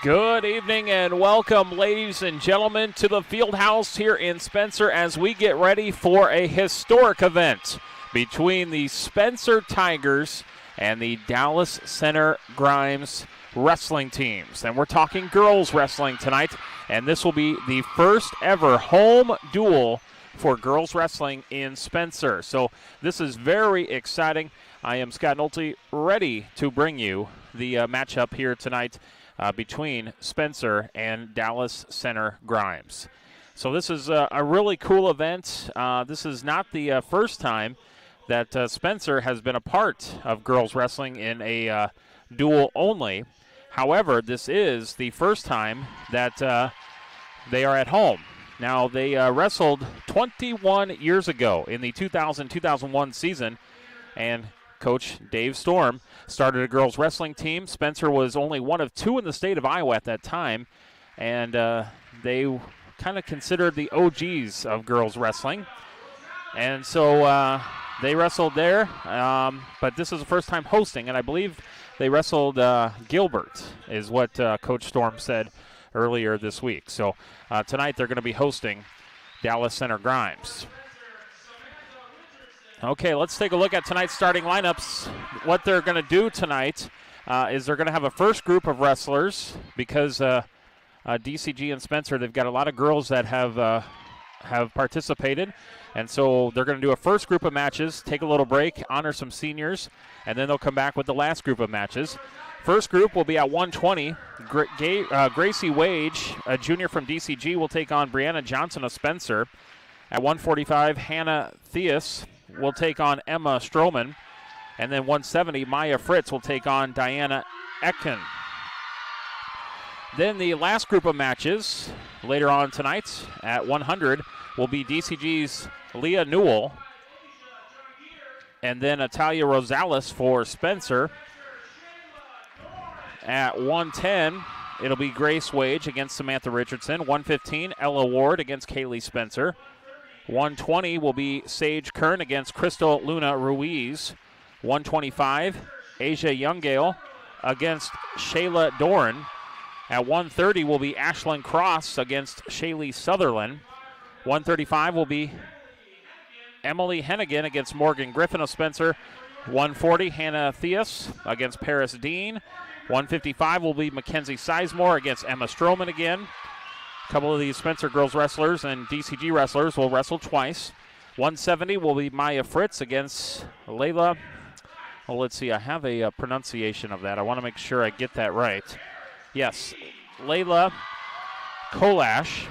Good evening and welcome, ladies and gentlemen, to the field house here in Spencer as we get ready for a historic event between the Spencer Tigers and the Dallas Center Grimes wrestling teams. And we're talking girls wrestling tonight, and this will be the first ever home duel for girls wrestling in Spencer. So this is very exciting. I am Scott Nolte, ready to bring you the matchup here tonight between Spencer and Dallas Center Grimes. So this is a really cool event. This is not the first time that Spencer has been a part of girls wrestling in a duel only. However, this is the first time that they are at home. Now, they wrestled 21 years ago in the 2000-2001 season, and Coach Dave Storm started a girls wrestling team. Spencer was only one of two in the state of Iowa at that time, and they kind of considered the OGs of girls wrestling. And so they wrestled there, but this is the first time hosting, and I believe they wrestled Gilbert, is what Coach Storm said earlier this week. So tonight they're going to be hosting Dallas Center Grimes. Okay, let's take a look at tonight's starting lineups. What they're going to do tonight is they're going to have a first group of wrestlers because DCG and Spencer, they've got a lot of girls that have participated. And so they're going to do a first group of matches, take a little break, honor some seniors, and then they'll come back with the last group of matches. First group will be at 120. Gracie Wage, a junior from DCG, will take on Brianna Johnson of Spencer. At 145, Hannah Theus will take on Emma Strowman. And then 170, Maya Fritz will take on Diana Etkin. Then the last group of matches later on tonight at 100 will be DCG's Leah Newell. And then Natalia Rosales for Spencer. At 110, it'll be Grace Wage against Samantha Richardson. 115, Ella Ward against Kaylee Spencer. 120 will be Sage Kern against Crystal Luna Ruiz. 125, Asia Youngale against Shayla Doran. At 130 will be Ashlyn Cross against Shaylee Sutherland. 135 will be Emily Hennigan against Morgan Griffin of Spencer. 140, Hannah Theus against Paris Dean. 155 will be Mackenzie Sizemore against Emma Strowman again. A couple of these Spencer girls wrestlers and DCG wrestlers will wrestle twice. 170 will be Maya Fritz against Layla. Well, let's see. I have a pronunciation of that. I want to make sure I get that right. Yes, Layla Kolash.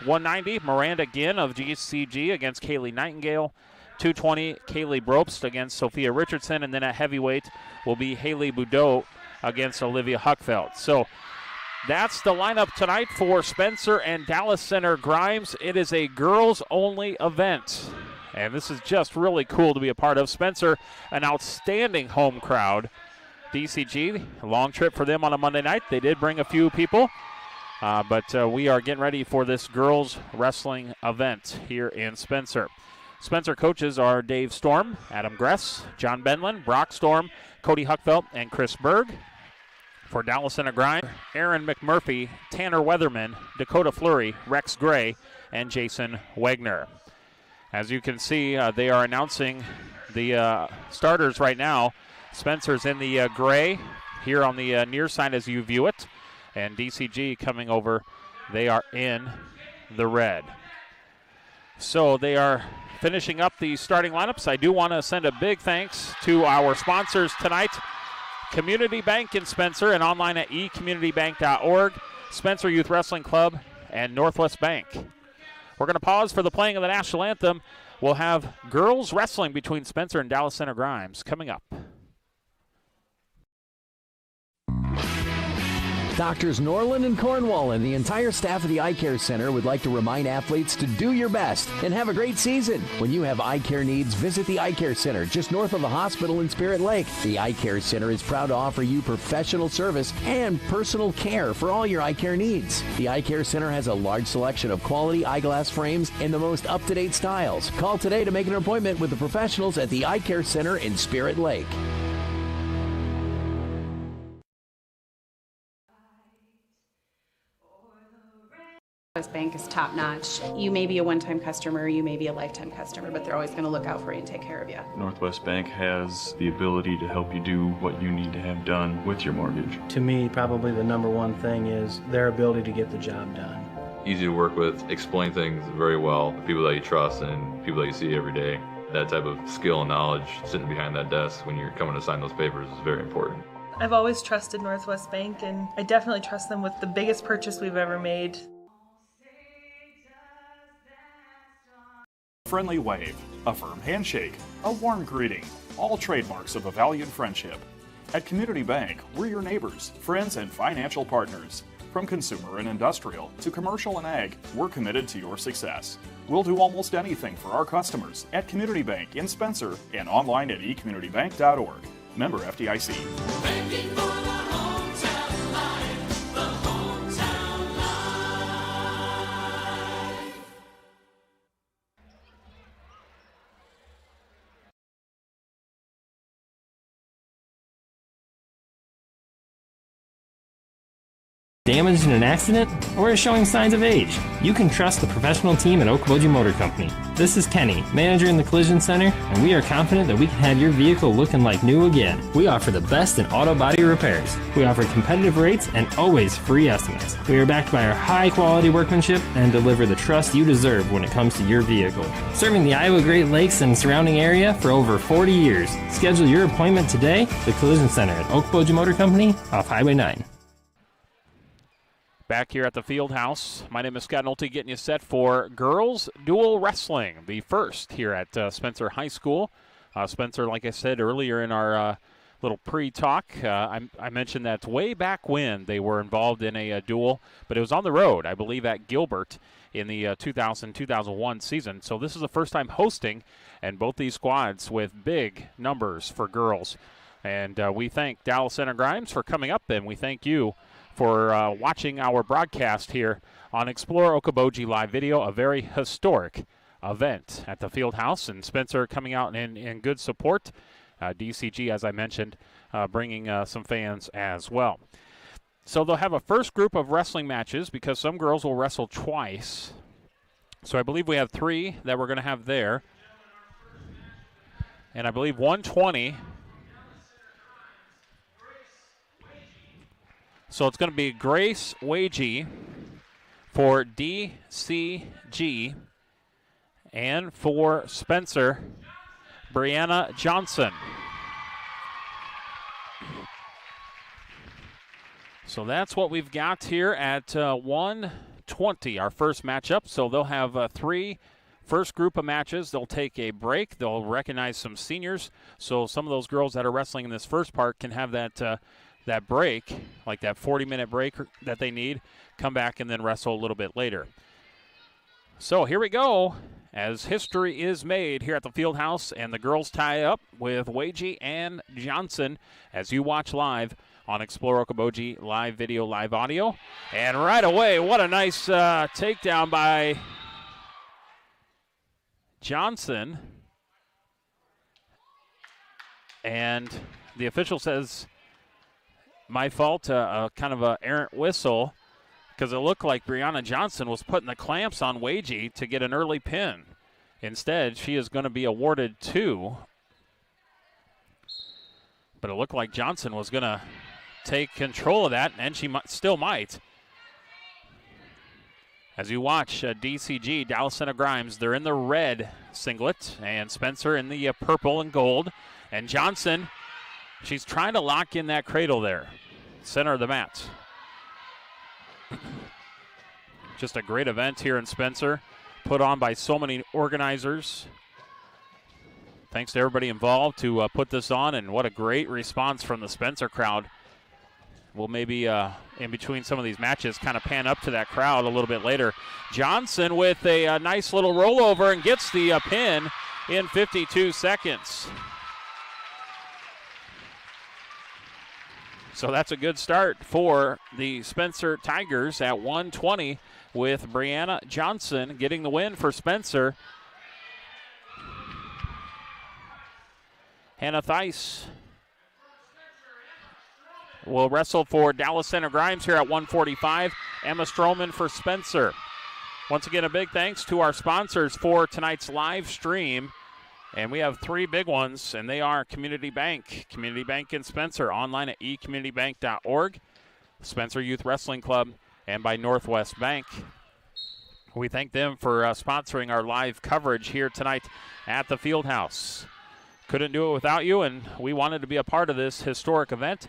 190, Miranda Ginn of DCG against Kaylee Nightingale. 220, Kaylee Brobst against Sophia Richardson. And then at heavyweight will be Haley Boudreau against Olivia Huckfeld. So that's the lineup tonight for Spencer and Dallas Center Grimes. It is a girls-only event, and this is just really cool to be a part of. Spencer, an outstanding home crowd. DCG, a long trip for them on a Monday night. They did bring a few people, but we are getting ready for this girls wrestling event here in Spencer. Spencer coaches are Dave Storm, Adam Gress, John Benlin, Brock Storm, Cody Huckfeld, and Chris Berg. For Dallas Center Grimes, Aaron McMurphy, Tanner Weatherman, Dakota Fleury, Rex Gray, and Jason Wagner. As you can see, they are announcing the starters right now. Spencer's in the gray here on the near side as you view it, and DCG coming over, they are in the red. So they are finishing up the starting lineups. I do want to send a big thanks to our sponsors tonight. Community Bank in Spencer and online at ecommunitybank.org, Spencer Youth Wrestling Club, and Northwest Bank. We're going to pause for the playing of the national anthem. We'll have girls wrestling between Spencer and Dallas Center Grimes coming up. Doctors Norland and Cornwall and the entire staff of the Eye Care Center would like to remind athletes to do your best and have a great season. When you have eye care needs, visit the Eye Care Center just north of the hospital in Spirit Lake. The Eye Care Center is proud to offer you professional service and personal care for all your eye care needs. The Eye Care Center has a large selection of quality eyeglass frames in the most up-to-date styles. Call today to make an appointment with the professionals at the Eye Care Center in Spirit Lake. Northwest Bank is top notch. You may be a one-time customer, you may be a lifetime customer, but they're always going to look out for you and take care of you. Northwest Bank has the ability to help you do what you need to have done with your mortgage. To me, probably the number one thing is their ability to get the job done. Easy to work with, explain things very well, people that you trust and people that you see every day. That type of skill and knowledge sitting behind that desk when you're coming to sign those papers is very important. I've always trusted Northwest Bank, and I definitely trust them with the biggest purchase we've ever made. Friendly wave, a firm handshake, a warm greeting, all trademarks of a valued friendship. At Community Bank, we're your neighbors, friends, and financial partners. From consumer and industrial to commercial and ag, we're committed to your success. We'll do almost anything for our customers at Community Bank in Spencer and online at ecommunitybank.org. Member FDIC. Banking for the hometown life, the hometown life. Damaged in an accident, or is showing signs of age? You can trust the professional team at Okoboji Motor Company. This is Kenny, manager in the Collision Center, and we are confident that we can have your vehicle looking like new again. We offer the best in auto body repairs. We offer competitive rates and always free estimates. We are backed by our high-quality workmanship and deliver the trust you deserve when it comes to your vehicle. Serving the Iowa Great Lakes and surrounding area for over 40 years. Schedule your appointment today at the Collision Center at Okoboji Motor Company off Highway 9. Back here at the field house, my name is Scott Nolte, getting you set for girls dual wrestling, the first here at Spencer High School. Spencer, like I said earlier in our little pre-talk, I mentioned that way back when they were involved in a duel, but it was on the road, I believe at Gilbert in the 2000-2001 season. So this is the first time hosting, and both these squads with big numbers for girls. And we thank Dallas Center Grimes for coming up, and we thank you for watching our broadcast here on Explore Okoboji Live Video, a very historic event at the field house. And Spencer coming out in good support. DCG, as I mentioned, bringing some fans as well. So they'll have a first group of wrestling matches because some girls will wrestle twice. So I believe we have 3 that we're going to have there. And I believe 120. So it's going to be Grace Wagey for DCG, and for Spencer, Brianna Johnson. So that's what we've got here at 120, our first matchup. So they'll have 3 first group of matches. They'll take a break. They'll recognize some seniors. So some of those girls that are wrestling in this first part can have that break, like that 40-minute break that they need, come back and then wrestle a little bit later. So here we go, as history is made here at the field house, and the girls tie up with Wagey and Johnson as you watch live on Explore Okoboji Live Video, Live Audio. And right away, what a nice takedown by Johnson. And the official says, my fault, kind of an errant whistle, because it looked like Brianna Johnson was putting the clamps on Wagey to get an early pin. Instead, she is going to be awarded 2. But it looked like Johnson was going to take control of that, and she still might. As you watch DCG, Dallas Center Grimes, they're in the red singlet, and Spencer in the purple and gold. And Johnson, she's trying to lock in that cradle there, center of the mat. Just a great event here in Spencer, put on by so many organizers. Thanks to everybody involved to put this on, and what a great response from the Spencer crowd. We'll maybe, in between some of these matches, kind of pan up to that crowd a little bit later. Johnson with a nice little rollover and gets the pin in 52 seconds. So that's a good start for the Spencer Tigers at 120 with Brianna Johnson getting the win for Spencer. Hannah Theis will wrestle for Dallas Center Grimes here at 145. Emma Strowman for Spencer. Once again, a big thanks to our sponsors for tonight's live stream. And we have three big ones, and they are Community Bank in Spencer, online at ecommunitybank.org, Spencer Youth Wrestling Club, and by Northwest Bank. We thank them for sponsoring our live coverage here tonight at the Fieldhouse. Couldn't do it without you, and we wanted to be a part of this historic event.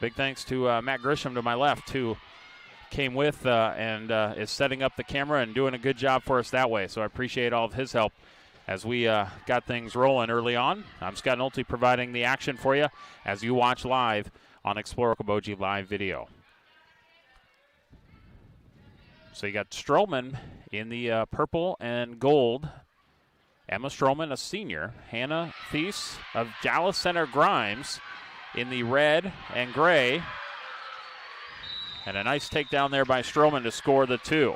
Big thanks to Matt Grisham to my left, who came with and is setting up the camera and doing a good job for us that way. So I appreciate all of his help as we got things rolling early on. I'm Scott Nolte providing the action for you as you watch live on Explore Okoboji Live Video. So you got Strowman in the purple and gold. Emma Strowman, a senior. Hannah Thies of Dallas Center Grimes in the red and gray. And a nice takedown there by Strowman to score the 2.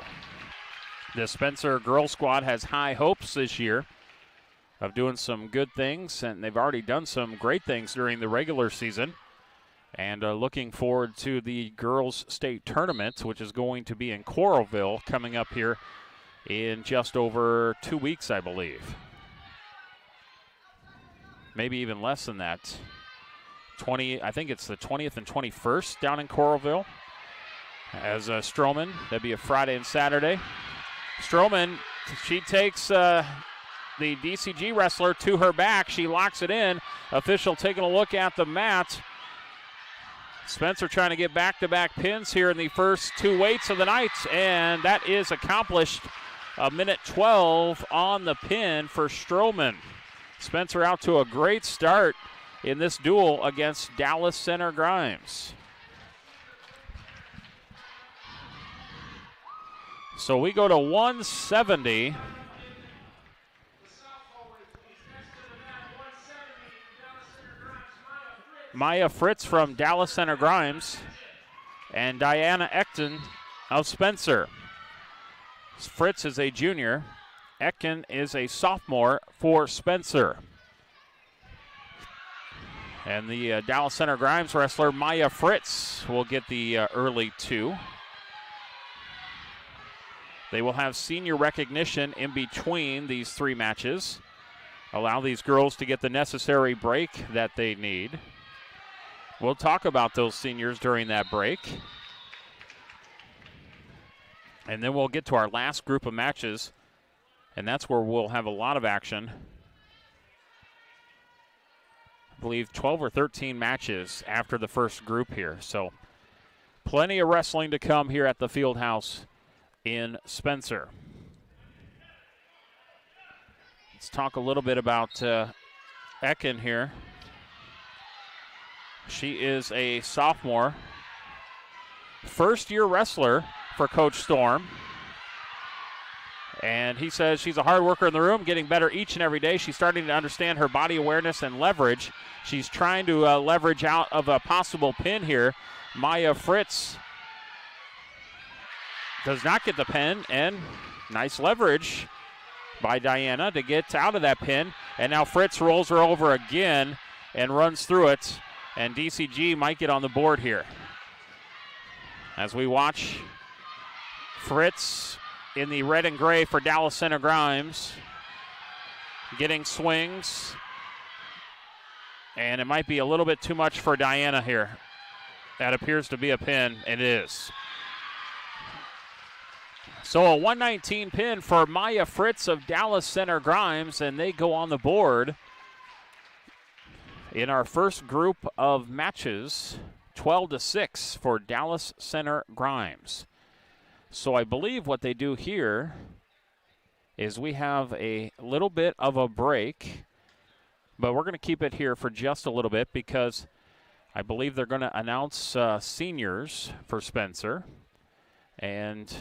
The Spencer girls squad has high hopes this year of doing some good things, and they've already done some great things during the regular season. And looking forward to the girls' state tournament, which is going to be in Coralville coming up here in just over 2 weeks, I believe. Maybe even less than that. I think it's the 20th and 21st down in Coralville. As Strowman, that'd be a Friday and Saturday. Strowman, she takes the DCG wrestler to her back. She locks it in. Official taking a look at the mat. Spencer trying to get back-to-back pins here in the first 2 weights of the night, and that is accomplished. A minute 12 on the pin for Strowman. Spencer out to a great start in this duel against Dallas Center Grimes. So we go to 170. Maya Fritz from Dallas Center Grimes and Diana Ekton of Spencer. Fritz is a junior. Ekton is a sophomore for Spencer. And the Dallas Center Grimes wrestler Maya Fritz will get the early 2. They will have senior recognition in between these 3 matches. Allow these girls to get the necessary break that they need. We'll talk about those seniors during that break. And then we'll get to our last group of matches, and that's where we'll have a lot of action. I believe 12 or 13 matches after the first group here. So plenty of wrestling to come here at the Fieldhouse in Spencer. Let's talk a little bit about Ekton here. She is a sophomore, first-year wrestler for Coach Storm. And he says she's a hard worker in the room, getting better each and every day. She's starting to understand her body awareness and leverage. She's trying to leverage out of a possible pin here. Maya Fritz does not get the pin, and nice leverage by Diana to get out of that pin. And now Fritz rolls her over again and runs through it. And DCG might get on the board here. As we watch Fritz in the red and gray for Dallas Center Grimes getting swings. And it might be a little bit too much for Diana here. That appears to be a pin, and it is. So a 119 pin for Maya Fritz of Dallas Center Grimes, and they go on the board in our first group of matches, 12-6 for Dallas Center Grimes. So I believe what they do here is we have a little bit of a break, but we're going to keep it here for just a little bit because I believe they're going to announce seniors for Spencer. And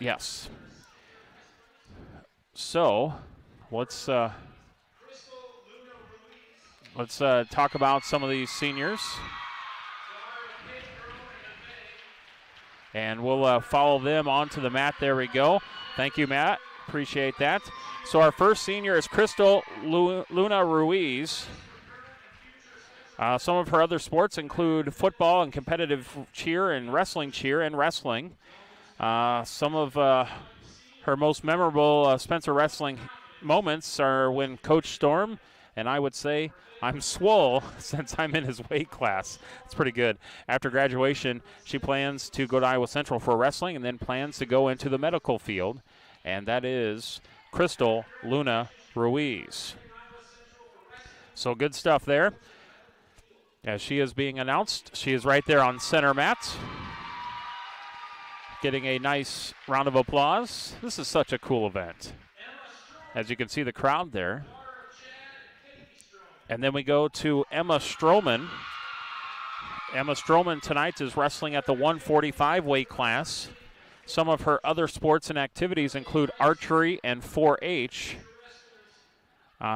yes. So let's talk about some of these seniors. And we'll follow them onto the mat. There we go. Thank you, Matt. Appreciate that. So our first senior is Crystal Luna Ruiz. Some of her other sports include football and competitive cheer and wrestling. Some of her most memorable Spencer wrestling moments are when Coach Storm, and I would say I'm swole since I'm in his weight class. It's pretty good. After graduation, she plans to go to Iowa Central for wrestling and then plans to go into the medical field, and that is Crystal Luna Ruiz. So good stuff there. As she is being announced, she is right there on center mat, getting a nice round of applause. This is such a cool event. As you can see the crowd there. And then we go to Emma Strowman. Emma Strowman tonight is wrestling at the 145 weight class. Some of her other sports and activities include archery and 4-H.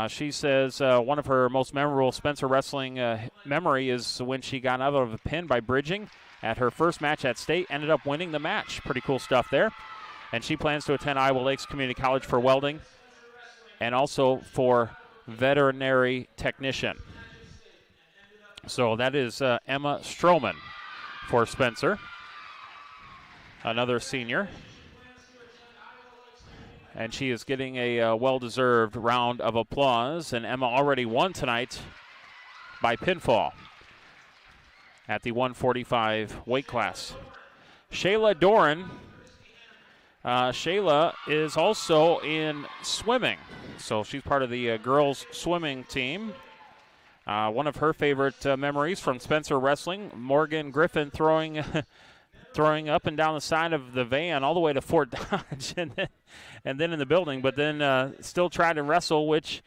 She says one of her most memorable Spencer wrestling memory is when she got out of a pin by bridging at her first match at state, ended up winning the match. Pretty cool stuff there. And she plans to attend Iowa Lakes Community College for welding and also for veterinary technician. So that is Emma Strowman for Spencer, another senior. And she is getting a well-deserved round of applause. And Emma already won tonight by pinfall at the 145 weight class. Shayla Doran. Shayla is also in swimming. So she's part of the girls swimming team. One of her favorite memories from Spencer wrestling, Morgan Griffin throwing up and down the side of the van all the way to Fort Dodge and then in the building, but then still tried to wrestle, which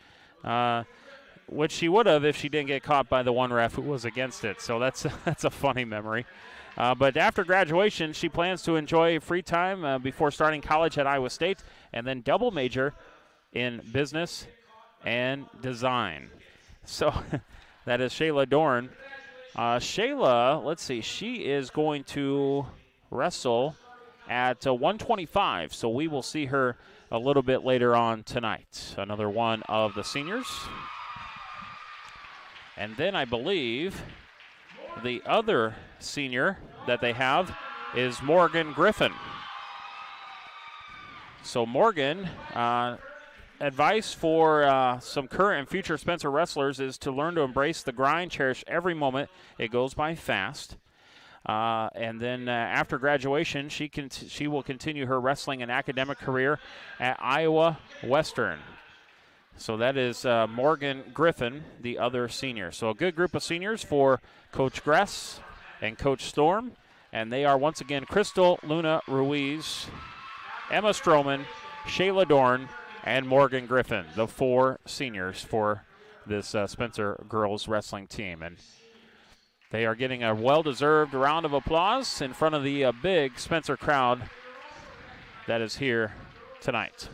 she would have if she didn't get caught by the one ref who was against it. So that's a funny memory. But after graduation, she plans to enjoy free time before starting college at Iowa State and then double major in business and design. So that is Shayla Dorn. Shayla, let's see, she is going to wrestle at 125, so we will see her a little bit later on tonight. Another one of the seniors. And then I believe the other senior that they have is Morgan Griffin. So Morgan, advice for some current and future Spencer wrestlers is to learn to embrace the grind, cherish every moment. It goes by fast. And then after graduation, she will continue her wrestling and academic career at Iowa Western. So that is Morgan Griffin, the other senior. So a good group of seniors for Coach Gress and Coach Storm. And they are once again Crystal Luna Ruiz, Emma Strowman, Shayla Dorn, and Morgan Griffin, the four seniors for this Spencer girls wrestling team. And they are getting a well-deserved round of applause in front of the big Spencer crowd that is here tonight.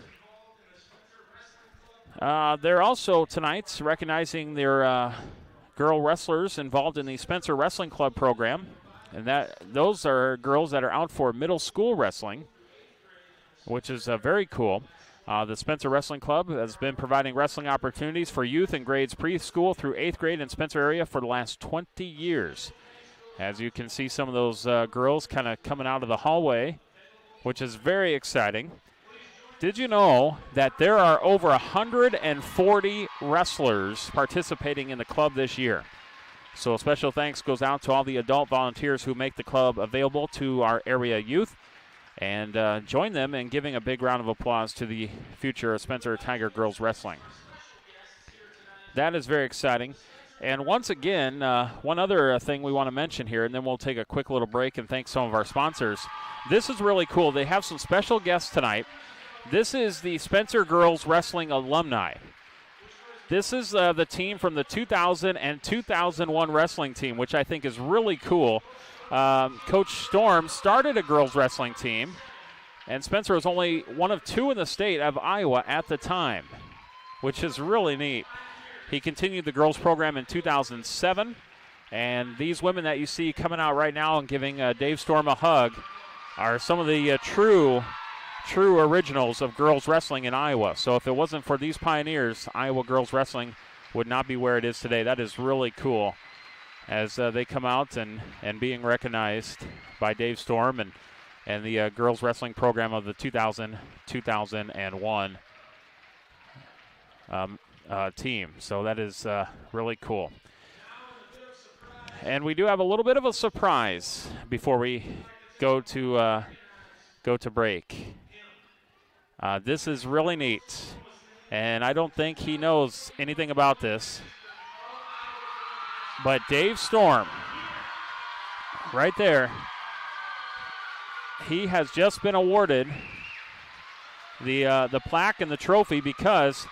They're also tonight recognizing their girl wrestlers involved in the Spencer Wrestling Club program. And those are girls that are out for middle school wrestling, which is very cool. The Spencer Wrestling Club has been providing wrestling opportunities for youth in grades preschool through 8th grade in Spencer area for the last 20 years. As you can see, some of those girls kind of coming out of the hallway, which is very exciting. Did you know that there are over 140 wrestlers participating in the club this year? So a special thanks goes out to all the adult volunteers who make the club available to our area youth. And join them in giving a big round of applause to the future of Spencer Tiger Girls Wrestling. That is very exciting. And once again, one other thing we want to mention here, and then we'll take a quick little break and thank some of our sponsors. This is really cool. They have some special guests tonight. This is the Spencer Girls Wrestling Alumni. This is the team from the 2000 and 2001 wrestling team, which I think is really cool. Coach Storm started a girls wrestling team, and Spencer was only one of two in the state of Iowa at the time, which is really neat. He continued the girls program in 2007, and these women that you see coming out right now and giving Dave Storm a hug are some of the true originals of girls wrestling in Iowa. So if it wasn't for these pioneers, Iowa girls wrestling would not be where it is today. That is really cool as they come out and being recognized by Dave Storm and the girls wrestling program of the 2000-2001 team. So that is really cool. And we do have a little bit of a surprise before we go to break. This is really neat, and I don't think he knows anything about this. But Dave Storm, right there, he has just been awarded the plaque and the trophy because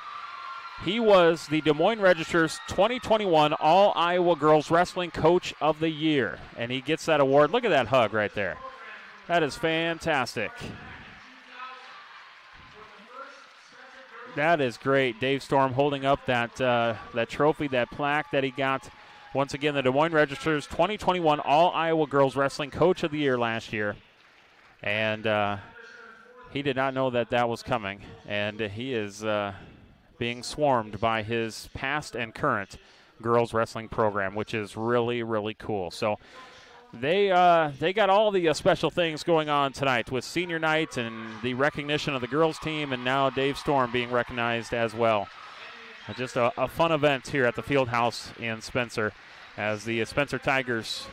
he was the Des Moines Register's 2021 All-Iowa Girls Wrestling Coach of the Year, and he gets that award. Look at that hug right there. That is fantastic. That is great. Dave Storm holding up that trophy, that plaque that he got. Once again, the Des Moines Register's 2021 All-Iowa Girls Wrestling Coach of the Year last year. And he did not know that was coming. And he is being swarmed by his past and current girls wrestling program, which is really, really cool. So they got all the special things going on tonight with senior night and the recognition of the girls team, and now Dave Storm being recognized as well. Just a fun event here at the Fieldhouse in Spencer as the Spencer Tigers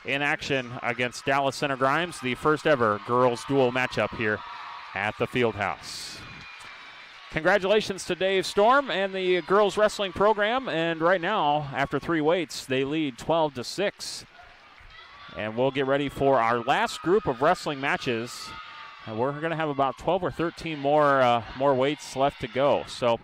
in action against Dallas Center Grimes, the first ever girls dual matchup here at the Fieldhouse. Congratulations to Dave Storm and the girls wrestling program, and right now, after 3 weights, they lead 12-6. And we'll get ready for our last group of wrestling matches. We're going to have about 12 or 13 more weights left to go. So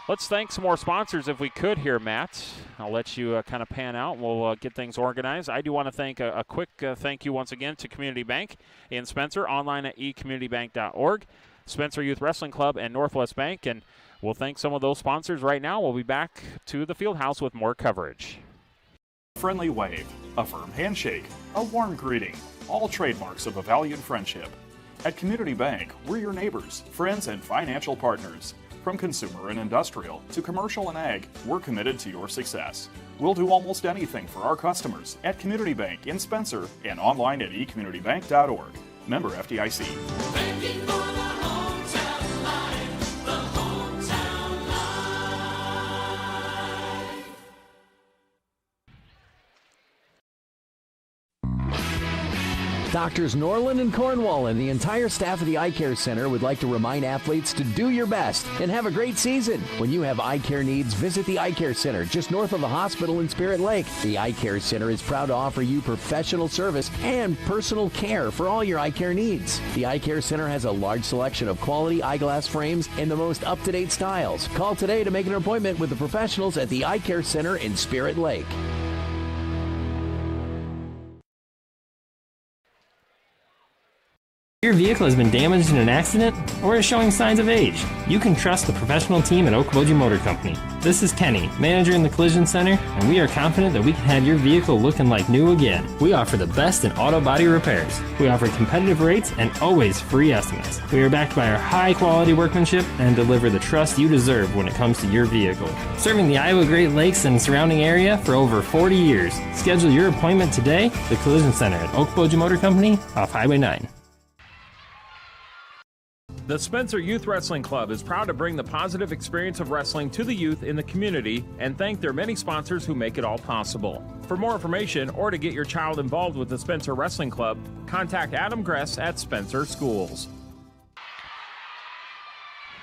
let's thank some more sponsors if we could here, Matt. I'll let you kind of pan out. We'll get things organized. I do want to thank a quick thank you once again to Community Bank in Spencer, online at ecommunitybank.org, Spencer Youth Wrestling Club, and Northwest Bank. And we'll thank some of those sponsors right now. We'll be back to the Fieldhouse with more coverage. Friendly wave, a firm handshake, a warm greeting, all trademarks of a valued friendship. At Community Bank, we're your neighbors, friends, and financial partners. From consumer and industrial to commercial and ag, we're committed to your success. We'll do almost anything for our customers at Community Bank in Spencer and online at ecommunitybank.org. Member FDIC. Banking for the hometown life, the hometown life. Doctors Norland and Cornwall and the entire staff of the Eye Care Center would like to remind athletes to do your best and have a great season. When you have eye care needs, visit the Eye Care Center just north of the hospital in Spirit Lake. The Eye Care Center is proud to offer you professional service and personal care for all your eye care needs. The Eye Care Center has a large selection of quality eyeglass frames and the most up-to-date styles. Call today to make an appointment with the professionals at the Eye Care Center in Spirit Lake. Your vehicle has been damaged in an accident or is showing signs of age, you can trust the professional team at Okoboji Motor Company. This is Kenny, manager in the Collision Center, and we are confident that we can have your vehicle looking like new again. We offer the best in auto body repairs. We offer competitive rates and always free estimates. We are backed by our high-quality workmanship and deliver the trust you deserve when it comes to your vehicle. Serving the Iowa Great Lakes and surrounding area for over 40 years. Schedule your appointment today, the Collision Center at Okoboji Motor Company off Highway 9. The Spencer Youth Wrestling Club is proud to bring the positive experience of wrestling to the youth in the community and thank their many sponsors who make it all possible. For more information or to get your child involved with the Spencer Wrestling Club, contact Adam Gress at Spencer Schools.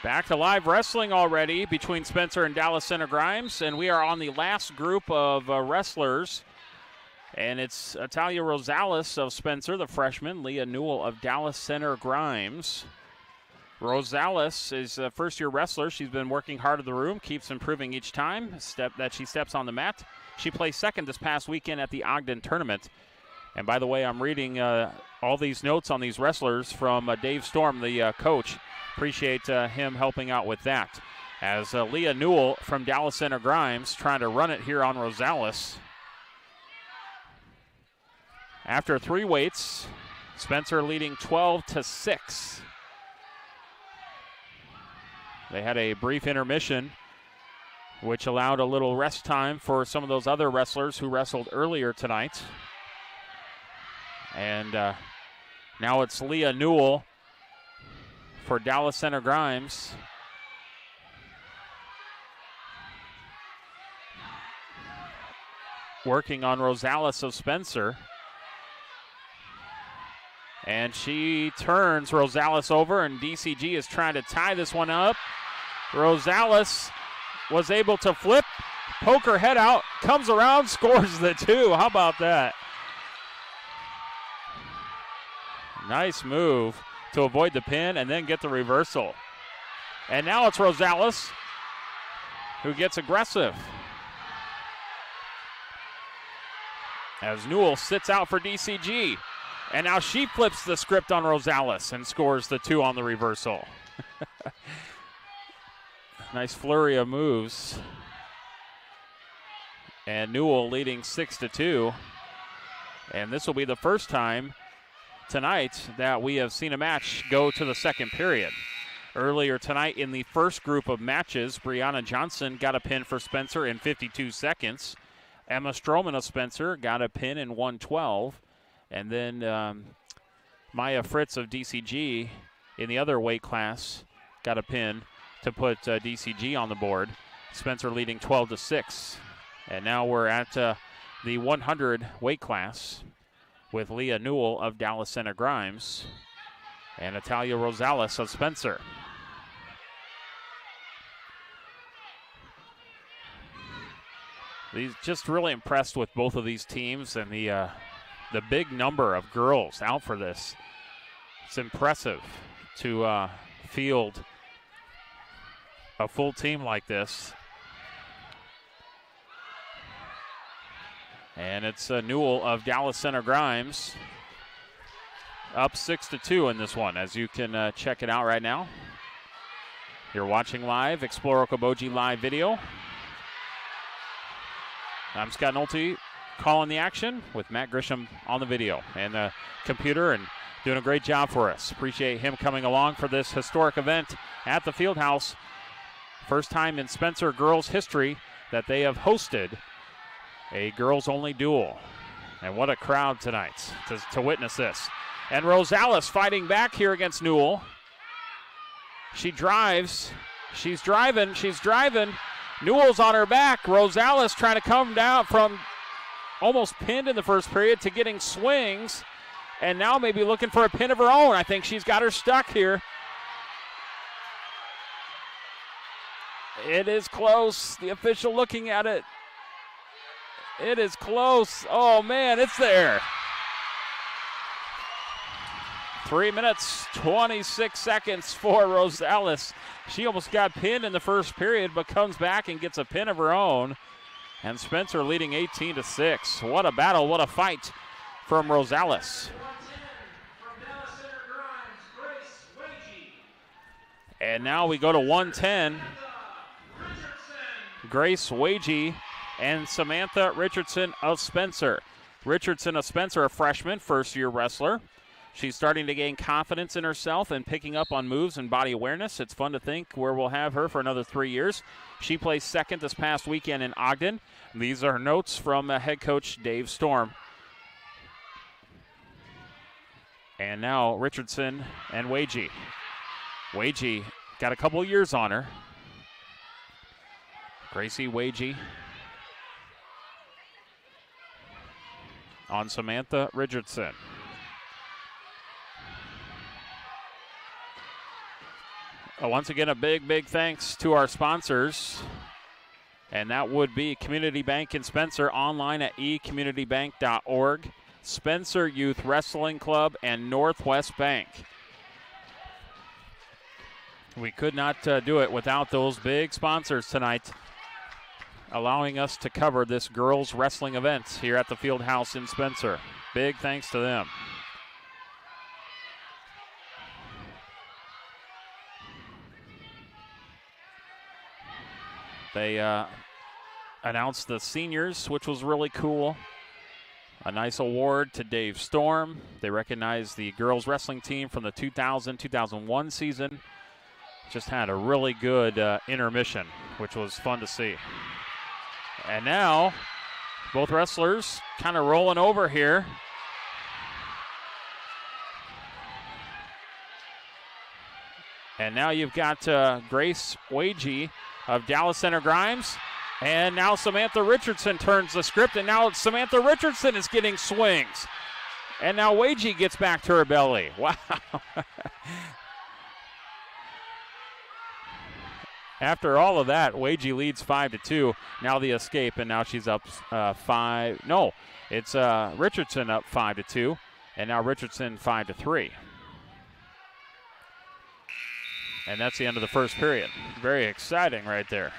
Back to live wrestling already between Spencer and Dallas Center Grimes, and we are on the last group of wrestlers. And it's Italia Rosales of Spencer, the freshman, Leah Newell of Dallas Center Grimes. Rosales is a first-year wrestler. She's been working hard in the room, keeps improving each time that she steps on the mat. She placed second this past weekend at the Ogden tournament. And by the way, I'm reading all these notes on these wrestlers from Dave Storm, the coach. Appreciate him helping out with that. As Leah Newell from Dallas Center Grimes trying to run it here on Rosales. After 3 weights, Spencer leading 12-6. They had a brief intermission which allowed a little rest time for some of those other wrestlers who wrestled earlier tonight. And now it's Leah Newell for Dallas Center Grimes. Working on Rosales of Spencer. And she turns Rosales over, and DCG is trying to tie this one up. Rosales was able to flip, poke her head out, comes around, scores the 2. How about that? Nice move to avoid the pin and then get the reversal. And now it's Rosales who gets aggressive. As Newell sits out for DCG. And now she flips the script on Rosales and scores the 2 on the reversal. Nice flurry of moves. And Newell leading 6-2. And this will be the first time tonight that we have seen a match go to the second period. Earlier tonight in the first group of matches, Brianna Johnson got a pin for Spencer in 52 seconds. Emma Strowman of Spencer got a pin in 1:12. And then Maya Fritz of DCG in the other weight class got a pin to put DCG on the board. Spencer leading 12-6. And now we're at the 100 weight class with Leah Newell of Dallas Center Grimes and Natalia Rosales of Spencer. He's just really impressed with both of these teams and the big number of girls out for this. It's impressive to field a full team like this. And it's Newell of Dallas Center Grimes up 6-2 in this one, as you can check it out right now. You're watching live, Explore Okoboji live video. I'm Scott Nolte calling the action with Matt Grisham on the video and the computer and doing a great job for us. Appreciate him coming along for this historic event at the Fieldhouse. First time in Spencer girls history that they have hosted a girls-only duel. And what a crowd tonight to witness this. And Rosales fighting back here against Newell. She drives. She's driving. Newell's on her back. Rosales trying to come down from almost pinned in the first period to getting swings. And now maybe looking for a pin of her own. I think she's got her stuck here. It is close. The official looking at it. It is close. Oh, man, it's there. 3 minutes, 26 seconds for Rosales. She almost got pinned in the first period, but comes back and gets a pin of her own. And Spencer leading 18-6. What a battle, what a fight from Rosales. And now we go to 110. Grace Wagey and Samantha Richardson of Spencer. Richardson of Spencer, a freshman, first-year wrestler. She's starting to gain confidence in herself and picking up on moves and body awareness. It's fun to think where we'll have her for another 3 years. She placed second this past weekend in Ogden. These are notes from head coach Dave Storm. And now Richardson and Wagey. Wagey got a couple years on her. Gracie Wagey on Samantha Richardson. Once again, a big thanks to our sponsors. And that would be Community Bank in Spencer, online at ecommunitybank.org, Spencer Youth Wrestling Club, and Northwest Bank. We could not do it without those big sponsors tonight, allowing us to cover this girls wrestling event here at the Fieldhouse in Spencer. Big thanks to them. They announced the seniors, which was really cool. A nice award to Dave Storm. They recognized the girls wrestling team from the 2000-2001 season. Just had a really good intermission which was fun to see. And now, both wrestlers kind of rolling over here. And now you've got Grace Wagee of Dallas Center Grimes. And now Samantha Richardson turns the script, and now Samantha Richardson is getting swings. And now Wagee gets back to her belly. Wow. After all of that, Wagee leads 5-2. Now the escape, and now she's up 5. No, it's Richardson up 5-2, and now Richardson 5-3. And that's the end of the first period. Very exciting right there.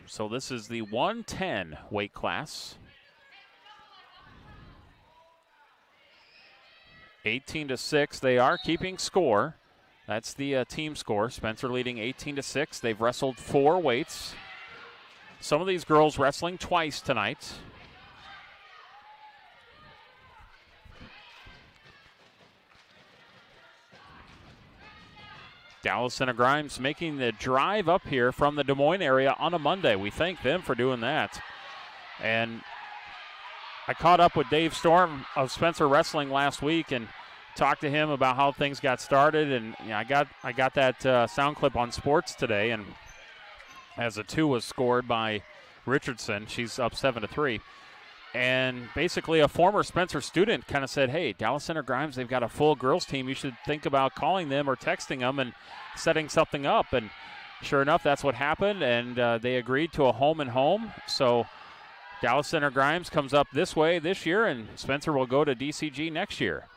So this is the 110 weight class. 18-6. They are keeping score. That's the team score. Spencer leading 18-6. They've wrestled 4 weights. Some of these girls wrestling twice tonight. Dallas Center Grimes making the drive up here from the Des Moines area on a Monday. We thank them for doing that. And I caught up with Dave Storm of Spencer Wrestling last week and talked to him about how things got started. And I got that sound clip on Sports today. And as a 2 was scored by Richardson, she's up 7-3. And basically a former Spencer student kind of said, hey, Dallas Center Grimes, they've got a full girls team. You should think about calling them or texting them and setting something up. And sure enough, that's what happened. And they agreed to a home and home. So Dallas Center Grimes comes up this way this year, and Spencer will go to DCG next year.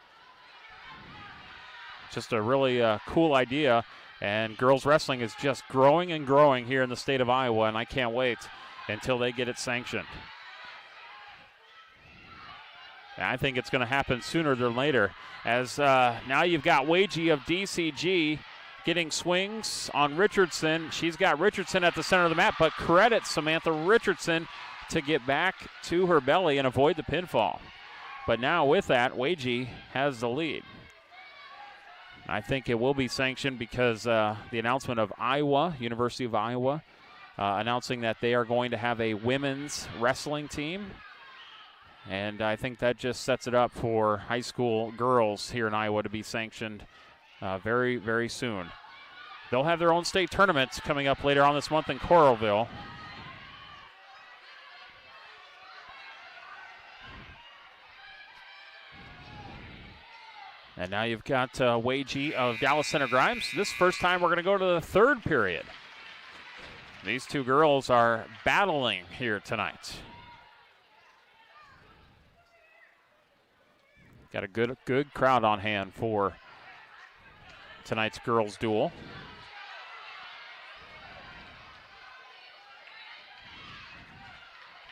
Just a really cool idea. And girls wrestling is just growing and growing here in the state of Iowa, and I can't wait until they get it sanctioned. I think it's going to happen sooner than later, as now you've got Wagee of DCG getting swings on Richardson. She's got Richardson at the center of the mat, but credit Samantha Richardson to get back to her belly and avoid the pinfall. But now with that, Wagee has the lead. I think it will be sanctioned because the announcement of Iowa, University of Iowa, announcing that they are going to have a women's wrestling team. And I think that just sets it up for high school girls here in Iowa to be sanctioned very, very soon. They'll have their own state tournaments coming up later on this month in Coralville. And now you've got Wagee of Dallas Center Grimes. This first time we're going to go to the third period. These two girls are battling here tonight. Got a good crowd on hand for tonight's girls' duel.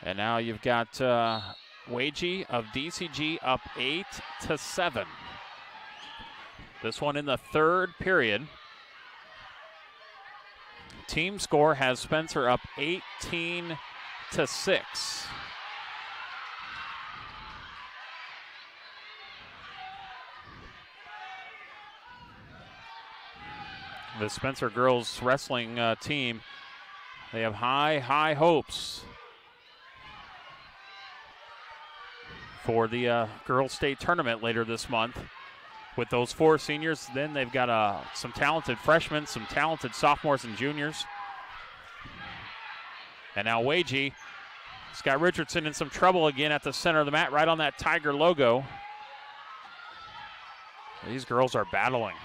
And now you've got Wagee of DCG up 8-7. This one in the third period. Team score has Spencer up 18-6. The Spencer girls wrestling team, they have high hopes for the girls state tournament later this month. With those 4 seniors, then they've got some talented freshmen, some talented sophomores and juniors. And now Wagee has got Richardson in some trouble again at the center of the mat, right on that Tiger logo. These girls are battling.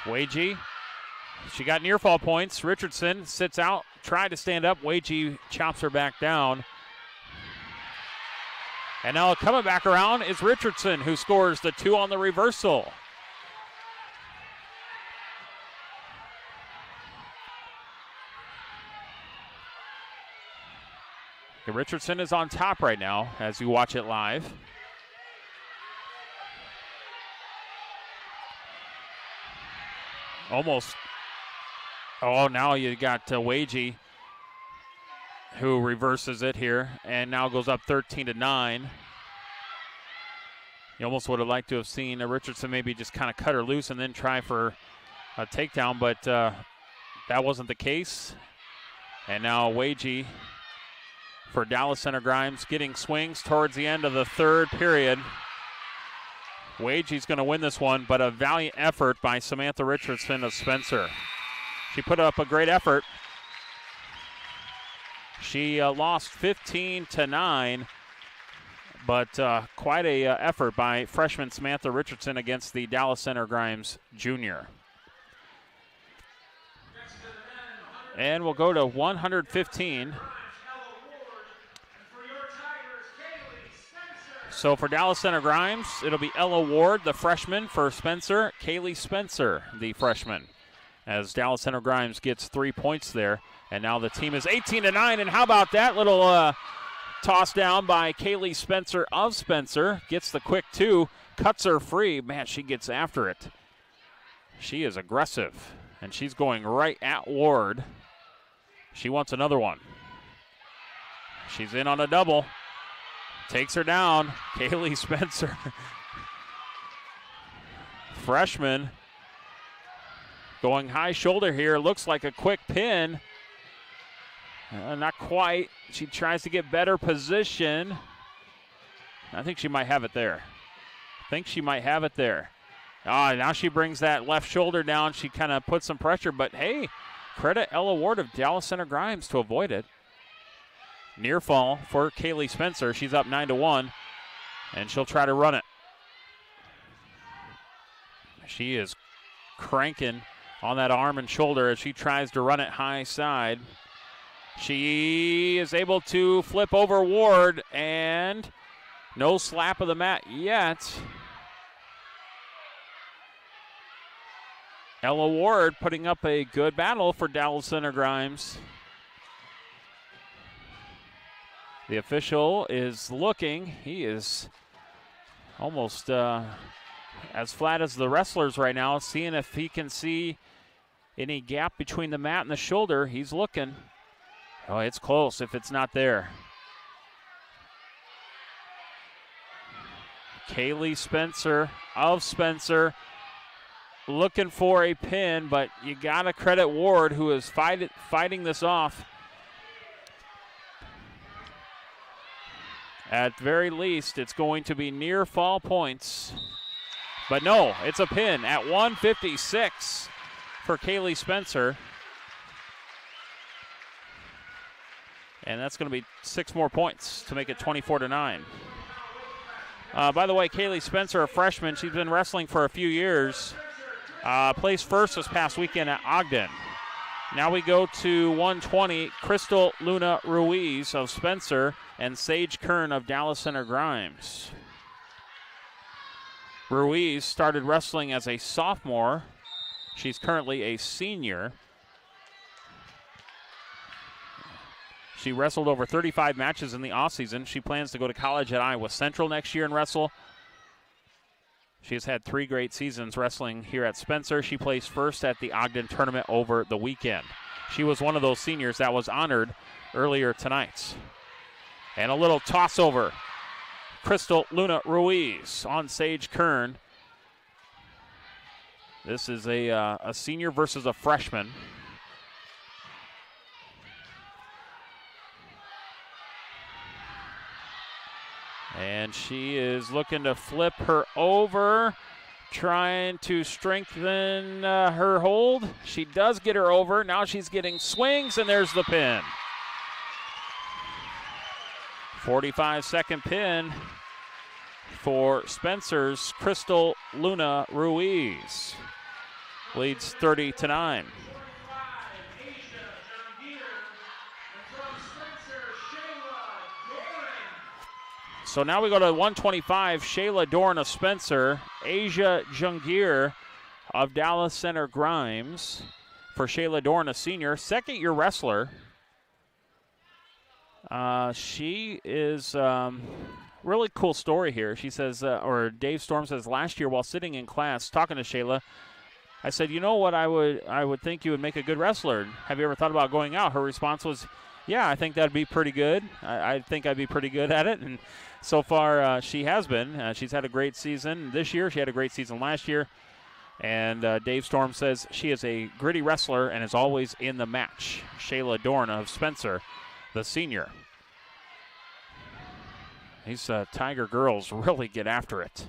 Wagee, she got near fall points. Richardson sits out, tried to stand up. Wagee chops her back down. And now coming back around is Richardson, who scores the 2 on the reversal. Richardson is on top right now as you watch it live. Almost. Oh, now you got Wagee who reverses it here and now goes up 13-9. You almost would have liked to have seen Richardson maybe just kind of cut her loose and then try for a takedown, but that wasn't the case. And now Wagey for Dallas Center Grimes getting swings towards the end of the third period. Wagey's going to win this one, but a valiant effort by Samantha Richardson of Spencer. She put up a great effort. She lost 15-9, but quite a effort by freshman Samantha Richardson against the Dallas Center Grimes junior. And we'll go to 115. So for Dallas Center Grimes, it'll be Ella Ward, the freshman. For Spencer, Kaylee Spencer, the freshman. As Dallas Center Grimes gets 3 points there. And now the team is 18-9. And how about that little toss down by Kaylee Spencer of Spencer. Gets the quick two, cuts her free. Man, she gets after it. She is aggressive. And she's going right at Ward. She wants another one. She's in on a double. Takes her down. Kaylee Spencer. Freshman. Going high shoulder here. Looks like a quick pin. Not quite. She tries to get better position. I think she might have it there. Now she brings that left shoulder down. She kind of puts some pressure, but hey, credit Ella Ward of Dallas Center Grimes to avoid it. Near fall for Kaylee Spencer. She's up 9-1, and she'll try to run it. She is cranking on that arm and shoulder as she tries to run it high side. She is able to flip over Ward, and no slap of the mat yet. Ella Ward putting up a good battle for Dallas Center Grimes. The official is looking. He is almost as flat as the wrestlers right now, seeing if he can see any gap between the mat and the shoulder. He's looking. Oh, it's close if it's not there. Kaylee Spencer of Spencer looking for a pin, but you got to credit Ward, who is fighting this off. At very least, it's going to be near fall points. But no, it's a pin at 156 for Kaylee Spencer. And that's going to be 6 more points to make it 24-9. By the way, Kaylee Spencer, a freshman, she's been wrestling for a few years. Placed first this past weekend at Ogden. Now we go to 120, Crystal Luna Ruiz of Spencer and Sage Kern of Dallas Center Grimes. Ruiz started wrestling as a sophomore. She's currently a senior. She wrestled over 35 matches in the offseason. She plans to go to college at Iowa Central next year and wrestle. She has had 3 great seasons wrestling here at Spencer. She placed first at the Ogden tournament over the weekend. She was one of those seniors that was honored earlier tonight. And a little toss over. Crystal Luna Ruiz on Sage Kern. This is a senior versus a freshman. And she is looking to flip her over, trying to strengthen her hold. She does get her over. Now she's getting swings, and there's the pin. 45-second pin for Spencer's Crystal Luna Ruiz. Leads 30-9. So now we go to 125, Shayla Dorn of Spencer, Asia Jungir of Dallas Center Grimes. For Shayla Dorn, a senior, second-year wrestler. She is really cool story here. She says, or Dave Storm says, last year while sitting in class talking to Shayla, I said, you know what, I would think you would make a good wrestler. Have you ever thought about going out? Her response was, Yeah, I think that'd be pretty good. I think I'd be pretty good at it, and so far she has been. She's had a great season this year. She had a great season last year, and Dave Storm says she is a gritty wrestler and is always in the match. Shayla Dorn of Spencer, the senior. These Tiger girls really get after it.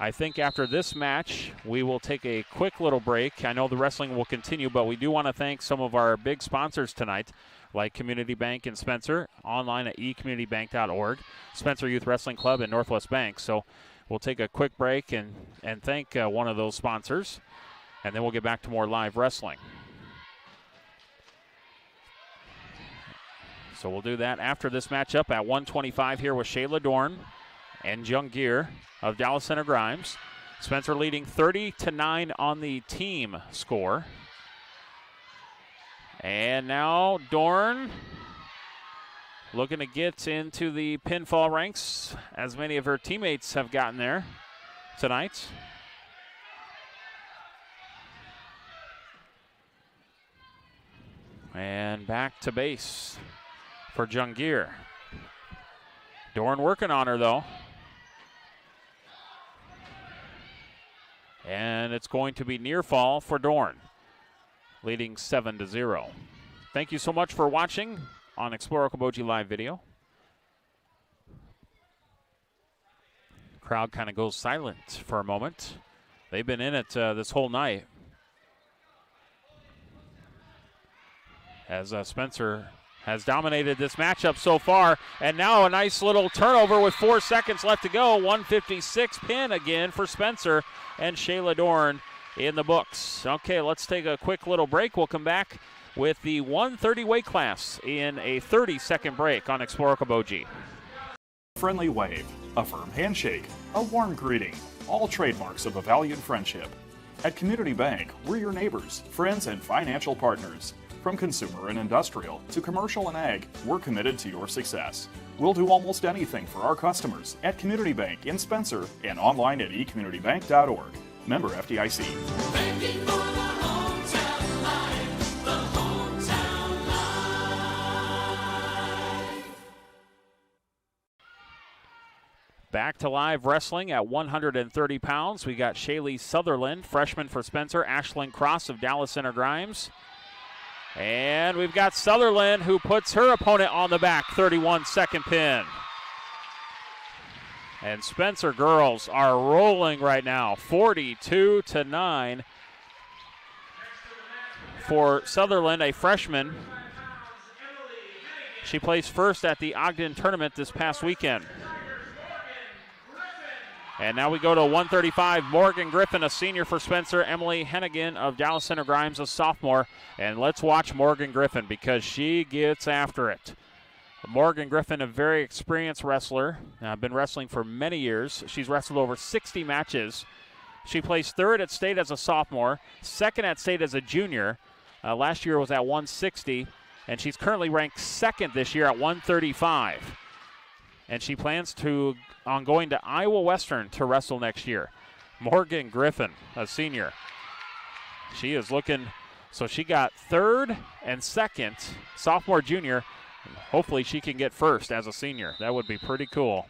I think after this match, we will take a quick little break. I know the wrestling will continue, but we do want to thank some of our big sponsors tonight, like Community Bank in Spencer, online at ecommunitybank.org, Spencer Youth Wrestling Club, and Northwest Bank. So we'll take a quick break and thank one of those sponsors, and then we'll get back to more live wrestling. So we'll do that after this matchup at 125 here with Shayla Dorn and Jungir of Dallas Center Grimes. Spencer leading 30-9 on the team score. And now Dorn looking to get into the pinfall ranks, as many of her teammates have gotten there tonight. And back to base for Jungir. Dorn working on her, though. And it's going to be near fall for Dorn, leading 7-0. Thank you so much for watching on Explore Okoboji Live Video. Crowd kind of goes silent for a moment. They've been in it this whole night. As Spencer has dominated this matchup so far. And now a nice little turnover with 4 seconds left to go. 156 pin again for Spencer and Shayla Dorn in the books. Okay, let's take a quick little break. We'll come back with the 130 weight class in a 30-second break on Explore Okoboji. Friendly wave, a firm handshake, a warm greeting, all trademarks of a valued friendship. At Community Bank, we're your neighbors, friends, and financial partners. From consumer and industrial to commercial and ag, we're committed to your success. We'll do almost anything for our customers at Community Bank in Spencer and online at ecommunitybank.org. Member FDIC. Banking for the hometown life, the hometown life. Back to live wrestling at 130 pounds. We got Shaylee Sutherland, freshman for Spencer, Ashlyn Cross of Dallas Center Grimes. And we've got Sutherland, who puts her opponent on the back, 31-second pin. And Spencer girls are rolling right now, 42-9 for Sutherland, a freshman. She placed first at the Ogden tournament this past weekend. And now we go to 135. Morgan Griffin, a senior for Spencer. Emily Hennigan of Dallas Center Grimes, a sophomore. And let's watch Morgan Griffin because she gets after it. Morgan Griffin, a very experienced wrestler. Been wrestling for many years. She's wrestled over 60 matches. She placed third at state as a sophomore, second at state as a junior. Last year was at 160. And she's currently ranked second this year at 135. And she plans on going to Iowa Western to wrestle next year. Morgan Griffin, a senior. She is looking, so she got third and second, sophomore, junior. Hopefully she can get first as a senior. That would be pretty cool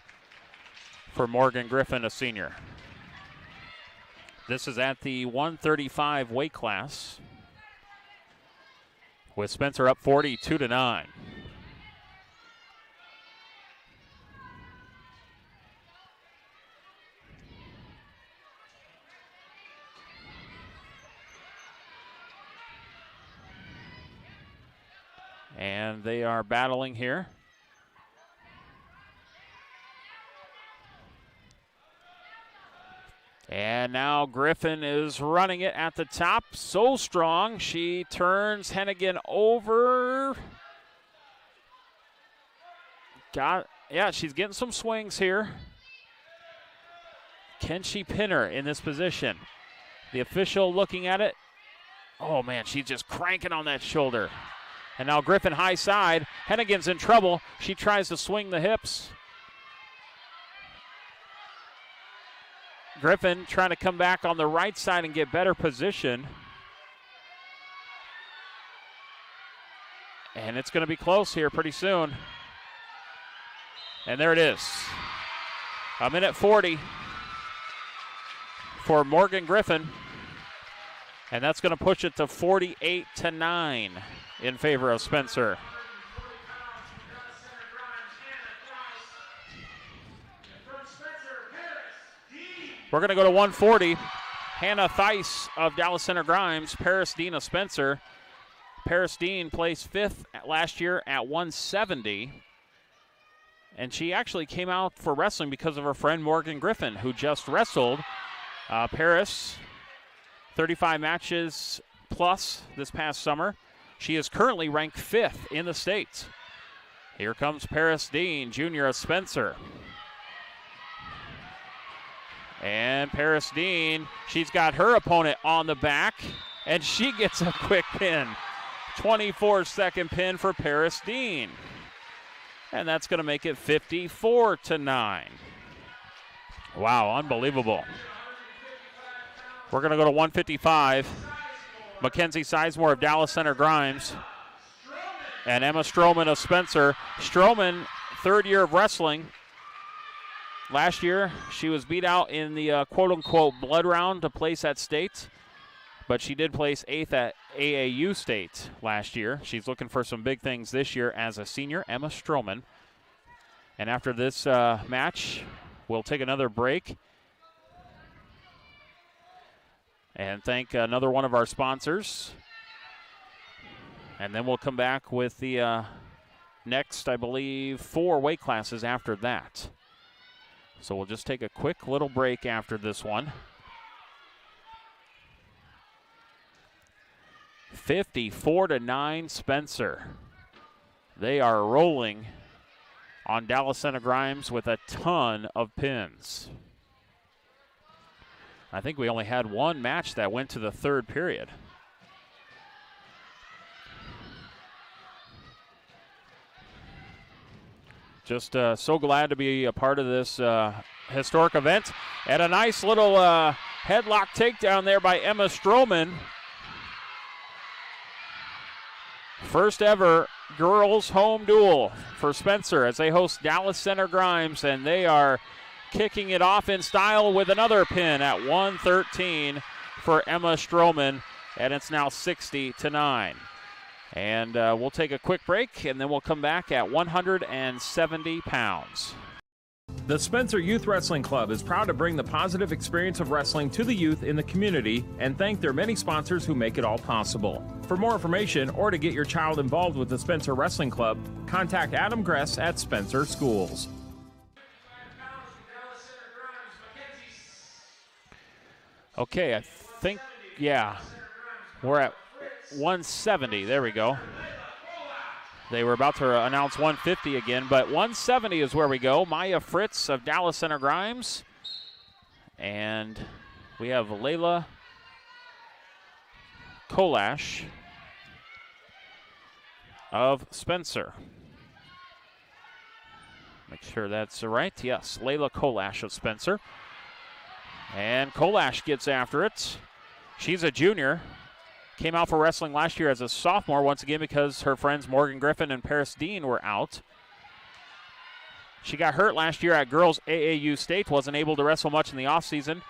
for Morgan Griffin, a senior. This is at the 135 weight class with Spencer up 42-9. And they are battling here. And now Griffin is running it at the top. So strong. She turns Hennigan over. She's getting some swings here. Can she pin her in this position? The official looking at it. Oh, man, she's just cranking on that shoulder. And now Griffin high side. Hennigan's in trouble. She tries to swing the hips. Griffin trying to come back on the right side and get better position. And it's going to be close here pretty soon. And there it is. A minute 40 for Morgan Griffin. And that's going to push it to 48-9 in favor of Spencer. We're going to go to 140. Hannah Theis of Dallas Center Grimes, Paris Dean of Spencer. Paris Dean placed 5th last year at 170. And she actually came out for wrestling because of her friend Morgan Griffin, who just wrestled. Paris, 35 matches plus this past summer. She is currently ranked 5th in the state. Here comes Paris Dean, junior of Spencer. And Paris Dean, she's got her opponent on the back, and she gets a quick pin. 24-second pin for Paris Dean. And that's going to make it 54-9. Wow, unbelievable. We're going to go to 155. Mackenzie Sizemore of Dallas Center Grimes and Emma Strowman of Spencer. Strowman, 3rd year of wrestling. Last year, she was beat out in the quote-unquote blood round to place at state, but she did place 8th at AAU state last year. She's looking for some big things this year as a senior, Emma Strowman. And after this match, we'll take another break and thank another one of our sponsors. And then we'll come back with the next, I believe, 4 weight classes after that. So we'll just take a quick little break after this one. 54-9 Spencer. They are rolling on Dallas Center Grimes with a ton of pins. I think we only had one match that went to the 3rd period. Just so glad to be a part of this historic event. And a nice little headlock takedown there by Emma Strowman. First ever girls home duel for Spencer as they host Dallas Center Grimes, and they are kicking it off in style with another pin at 113 for Emma Strowman, and it's now 60-9. And we'll take a quick break, and then we'll come back at 170 pounds. The Spencer Youth Wrestling Club is proud to bring the positive experience of wrestling to the youth in the community and thank their many sponsors who make it all possible. For more information or to get your child involved with the Spencer Wrestling Club, contact Adam Gress at Spencer Schools. Okay, I think, yeah, we're at 170. There we go. They were about to announce 150 again, but 170 is where we go. Maya Fritz of Dallas Center Grimes. And we have Layla Kolash of Spencer. Make sure that's right. Yes, Layla Kolash of Spencer. And Kolash gets after it. She's a junior. Came out for wrestling last year as a sophomore, once again because her friends Morgan Griffin and Paris Dean were out. She got hurt last year at girls AAU state, wasn't able to wrestle much in the offseason.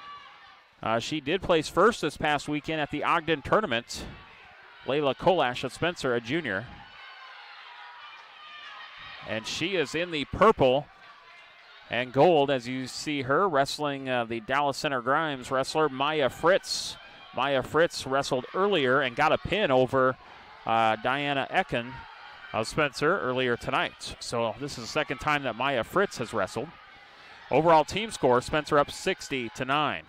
She did place 1st this past weekend at the Ogden tournament. Layla Kolash of Spencer, a junior. And she is in the purple and gold as you see her wrestling the Dallas Center Grimes wrestler Maya Fritz. Maya Fritz wrestled earlier and got a pin over Diana Ecken of Spencer earlier tonight. So this is the 2nd time that Maya Fritz has wrestled. Overall team score, Spencer up 60-9.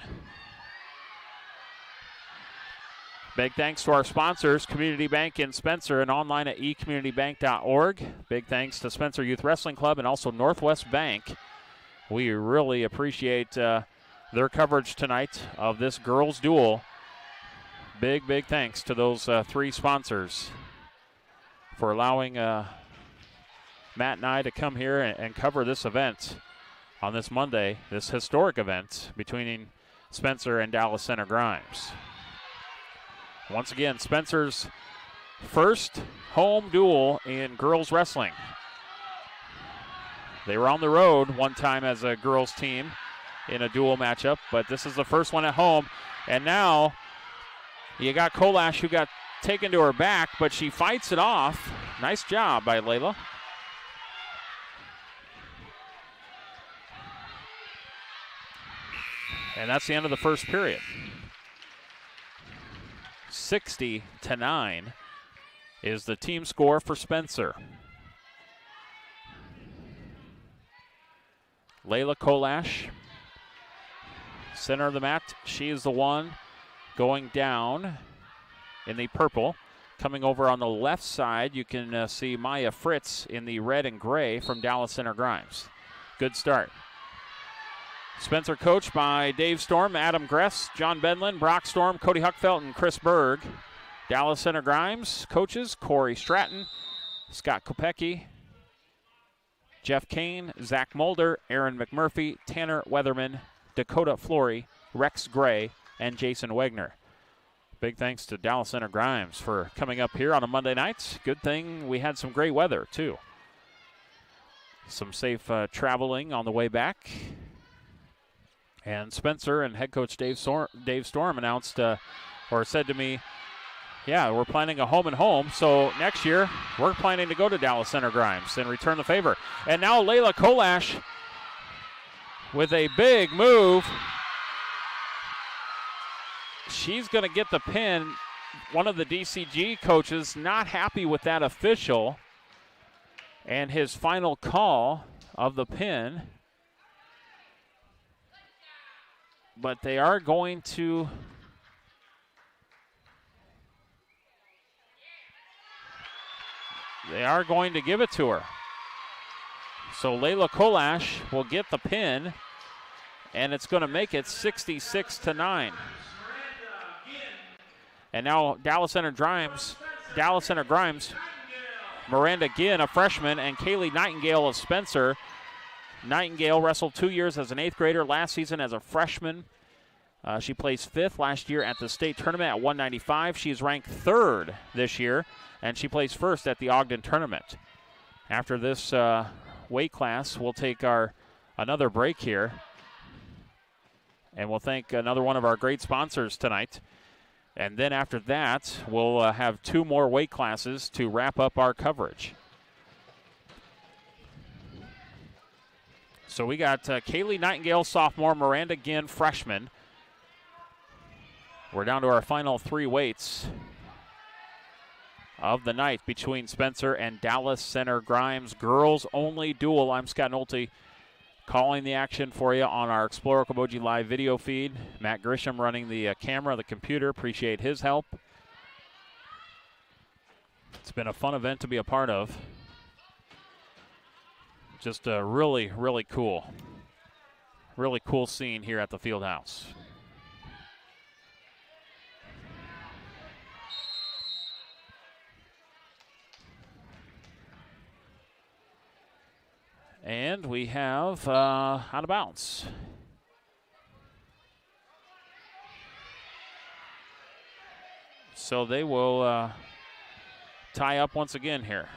Big thanks to our sponsors, Community Bank in Spencer and online at ecommunitybank.org. Big thanks to Spencer Youth Wrestling Club and also Northwest Bank. We really appreciate their coverage tonight of this girls' duel. Big thanks to those 3 sponsors for allowing Matt and I to come here and cover this event on this Monday, this historic event between Spencer and Dallas Center Grimes. Once again, Spencer's first home duel in girls wrestling. They were on the road one time as a girls team in a dual matchup, but this is the first one at home. And now you got Kolash, who got taken to her back, but she fights it off. Nice job by Layla. And that's the end of the first period. 60-9 is the team score for Spencer. Layla Kolash, center of the mat. She is the one going down in the purple. Coming over on the left side, you can see Maya Fritz in the red and gray from Dallas Center Grimes. Good start. Spencer coached by Dave Storm, Adam Gress, John Bedlin, Brock Storm, Cody Huckfeld, and Chris Berg. Dallas Center Grimes coaches Corey Stratton, Scott Kopecki, Jeff Kane, Zach Mulder, Aaron McMurphy, Tanner Weatherman, Dakota Flory, Rex Gray, and Jason Wegner. Big thanks to Dallas Center Grimes for coming up here on a Monday night. Good thing we had some great weather, too. Some safe traveling on the way back. And Spencer and head coach Dave Storm announced or said to me, yeah, we're planning a home and home, so next year we're planning to go to Dallas Center Grimes and return the favor. And now Layla Kolash with a big move. She's going to get the pin. One of the DCG coaches not happy with that official and his final call of the pin. But they are going to give it to her. So Layla Kolash will get the pin, and it's going to make it 66-9. And now Dallas Center Grimes, Miranda Ginn, a freshman, and Kaylee Nightingale of Spencer. Nightingale wrestled 2 years as an 8th grader, last season as a freshman. She placed 5th last year at the state tournament at 195. She's ranked 3rd this year, and she placed 1st at the Ogden tournament. After this weight class, we'll take another break here, and we'll thank another one of our great sponsors tonight. And then after that, we'll have 2 more weight classes to wrap up our coverage. So we got Kaylee Nightingale, sophomore, Miranda Ginn, freshman. We're down to our final 3 weights of the night between Spencer and Dallas Center Grimes. Girls only duel. I'm Scott Nolte calling the action for you on our Explorer Okoboji live video feed. Matt Grisham running the camera, the computer. Appreciate his help. It's been a fun event to be a part of. Just a really, really cool scene here at the field house. And we have out of bounds. So they will tie up once again here.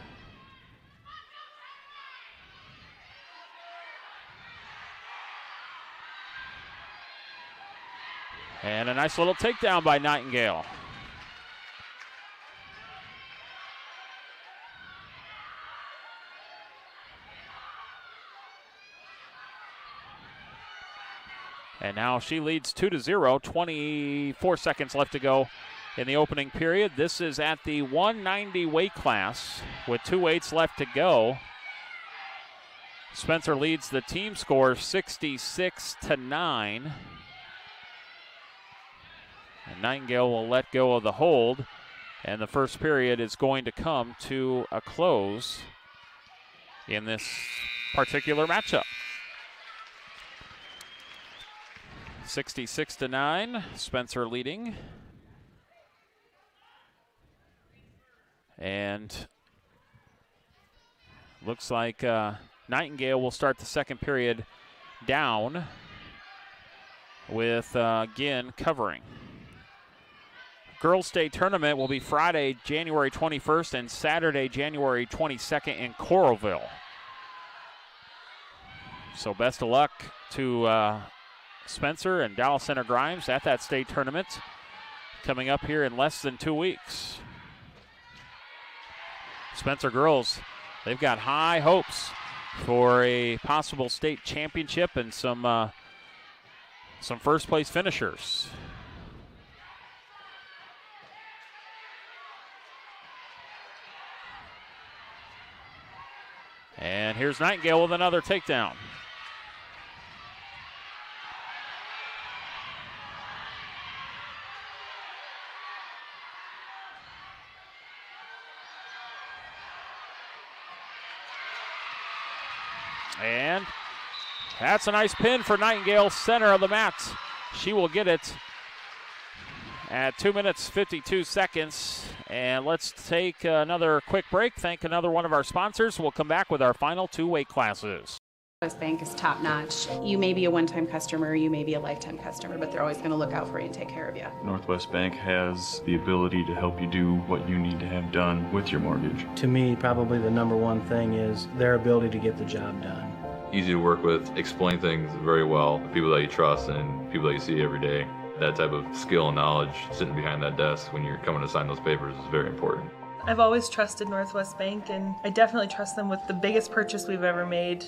And a nice little takedown by Nightingale. And now she leads 2-0, 24 seconds left to go in the opening period. This is at the 190 weight class with 2 weights left to go. Spencer leads the team score 66-9. And Nightingale will let go of the hold, and the first period is going to come to a close in this particular matchup. 66-9, Spencer leading. And looks like Nightingale will start the second period down with Ginn covering. Girls State Tournament will be Friday, January 21st and Saturday, January 22nd in Coralville. So best of luck to Spencer and Dallas Center Grimes at that state tournament coming up here in less than 2 weeks. Spencer girls, they've got high hopes for a possible state championship and some first place finishers. And here's Nightingale with another takedown. And that's a nice pin for Nightingale, center of the mat. She will get it at 2 minutes, 52 seconds. And let's take another quick break. Thank another one of our sponsors. We'll come back with our final 2 weight classes. Northwest Bank is top notch. You may be a one-time customer, you may be a lifetime customer, but they're always going to look out for you and take care of you. Northwest Bank has the ability to help you do what you need to have done with your mortgage. To me, probably the number one thing is their ability to get the job done. Easy to work with, explain things very well. People that you trust and people that you see every day. That type of skill and knowledge sitting behind that desk when you're coming to sign those papers is very important. I've always trusted Northwest Bank, and I definitely trust them with the biggest purchase we've ever made.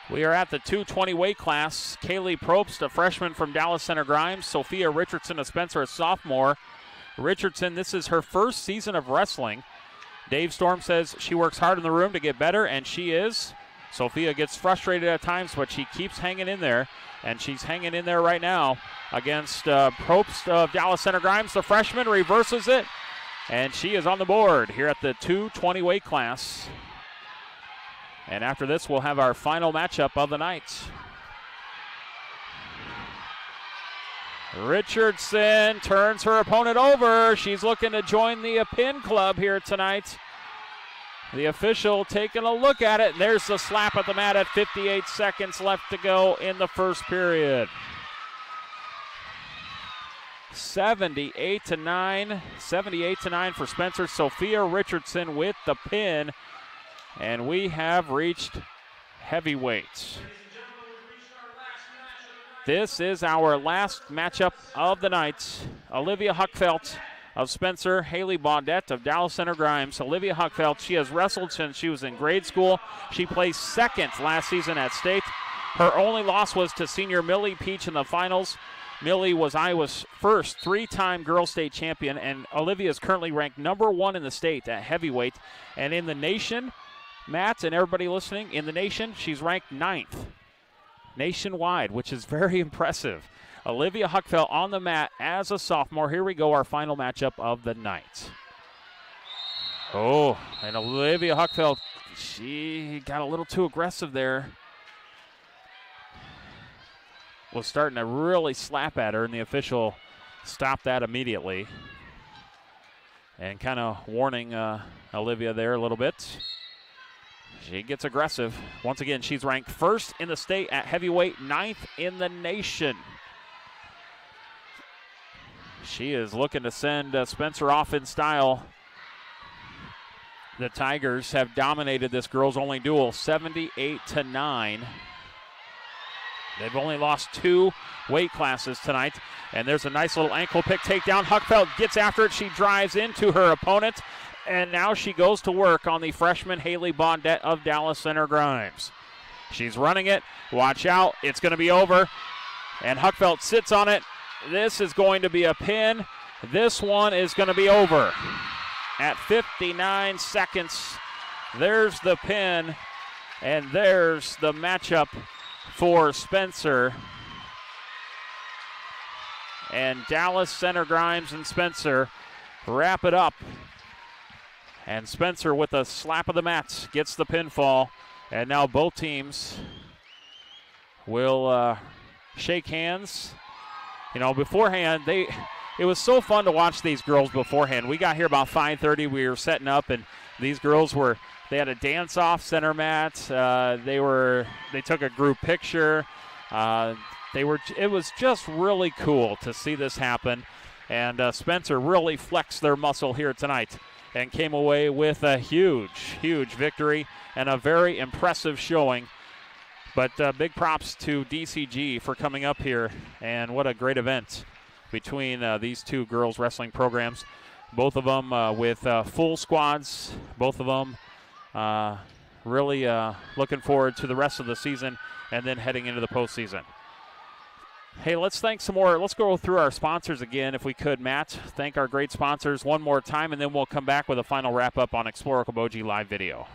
We are at the 220 weight class. Kaylee Probst, a freshman from Dallas Center Grimes. Sophia Richardson, a Spencer, a sophomore. Richardson, this is her first season of wrestling. Dave Storm says she works hard in the room to get better, and she is. Sophia gets frustrated at times, but she keeps hanging in there, and she's hanging in there right now against Probst of Dallas Center Grimes. The freshman reverses it, and she is on the board here at the 220 weight class. And after this, we'll have our final matchup of the night. Richardson turns her opponent over. She's looking to join the pin club here tonight. The official taking a look at it. There's the slap at the mat at 58 seconds left to go in the first period. 78-9. 78-9 for Spencer. Sophia Richardson with the pin. And we have reached heavyweight. This is our last matchup of the night. Olivia Huckfeld of Spencer, Haley Baudette of Dallas Center Grimes. Olivia Huckfeld, she has wrestled since she was in grade school. She placed second last season at state. Her only loss was to senior Millie Peach in the finals. Millie was Iowa's first 3-time girls state champion, and Olivia is currently ranked number 1 in the state at heavyweight. And in the nation, Matt and everybody listening, in the nation, she's ranked 9th nationwide, which is very impressive. Olivia Huckfell on the mat as a sophomore. Here we go, our final matchup of the night. Oh, and Olivia Huckfell, she got a little too aggressive there. Was starting to really slap at her, and the official stopped that immediately. And kind of warning Olivia there a little bit. She gets aggressive. Once again, she's ranked 1st in the state at heavyweight, 9th in the nation. She is looking to send Spencer off in style. The Tigers have dominated this girls-only duel, 78-9. They've only lost 2 weight classes tonight. And there's a nice little ankle pick takedown. Huckfeld gets after it. She drives into her opponent. And now she goes to work on the freshman Haley Baudette of Dallas Center Grimes. She's running it. Watch out. It's going to be over. And Huckfeld sits on it. This is going to be a pin. This one is going to be over. At 59 seconds, there's the pin. And there's the matchup for Spencer. And Dallas Center Grimes and Spencer wrap it up. And Spencer with a slap of the mat gets the pinfall. And now both teams will shake hands. You know, beforehand, it was so fun to watch these girls beforehand. We got here about 5:30. We were setting up, and these girls they had a dance-off center mat. They took a group picture. It was just really cool to see this happen. And Spencer really flexed their muscle here tonight and came away with a huge, huge victory and a very impressive showing. But big props to DCG for coming up here, and what a great event between these two girls wrestling programs. Both of them with full squads, both of them really looking forward to the rest of the season and then heading into the postseason. Hey, let's thank some more. Let's go through our sponsors again, if we could, Matt. Thank our great sponsors one more time, and then we'll come back with a final wrap-up on Explore Okoboji live video.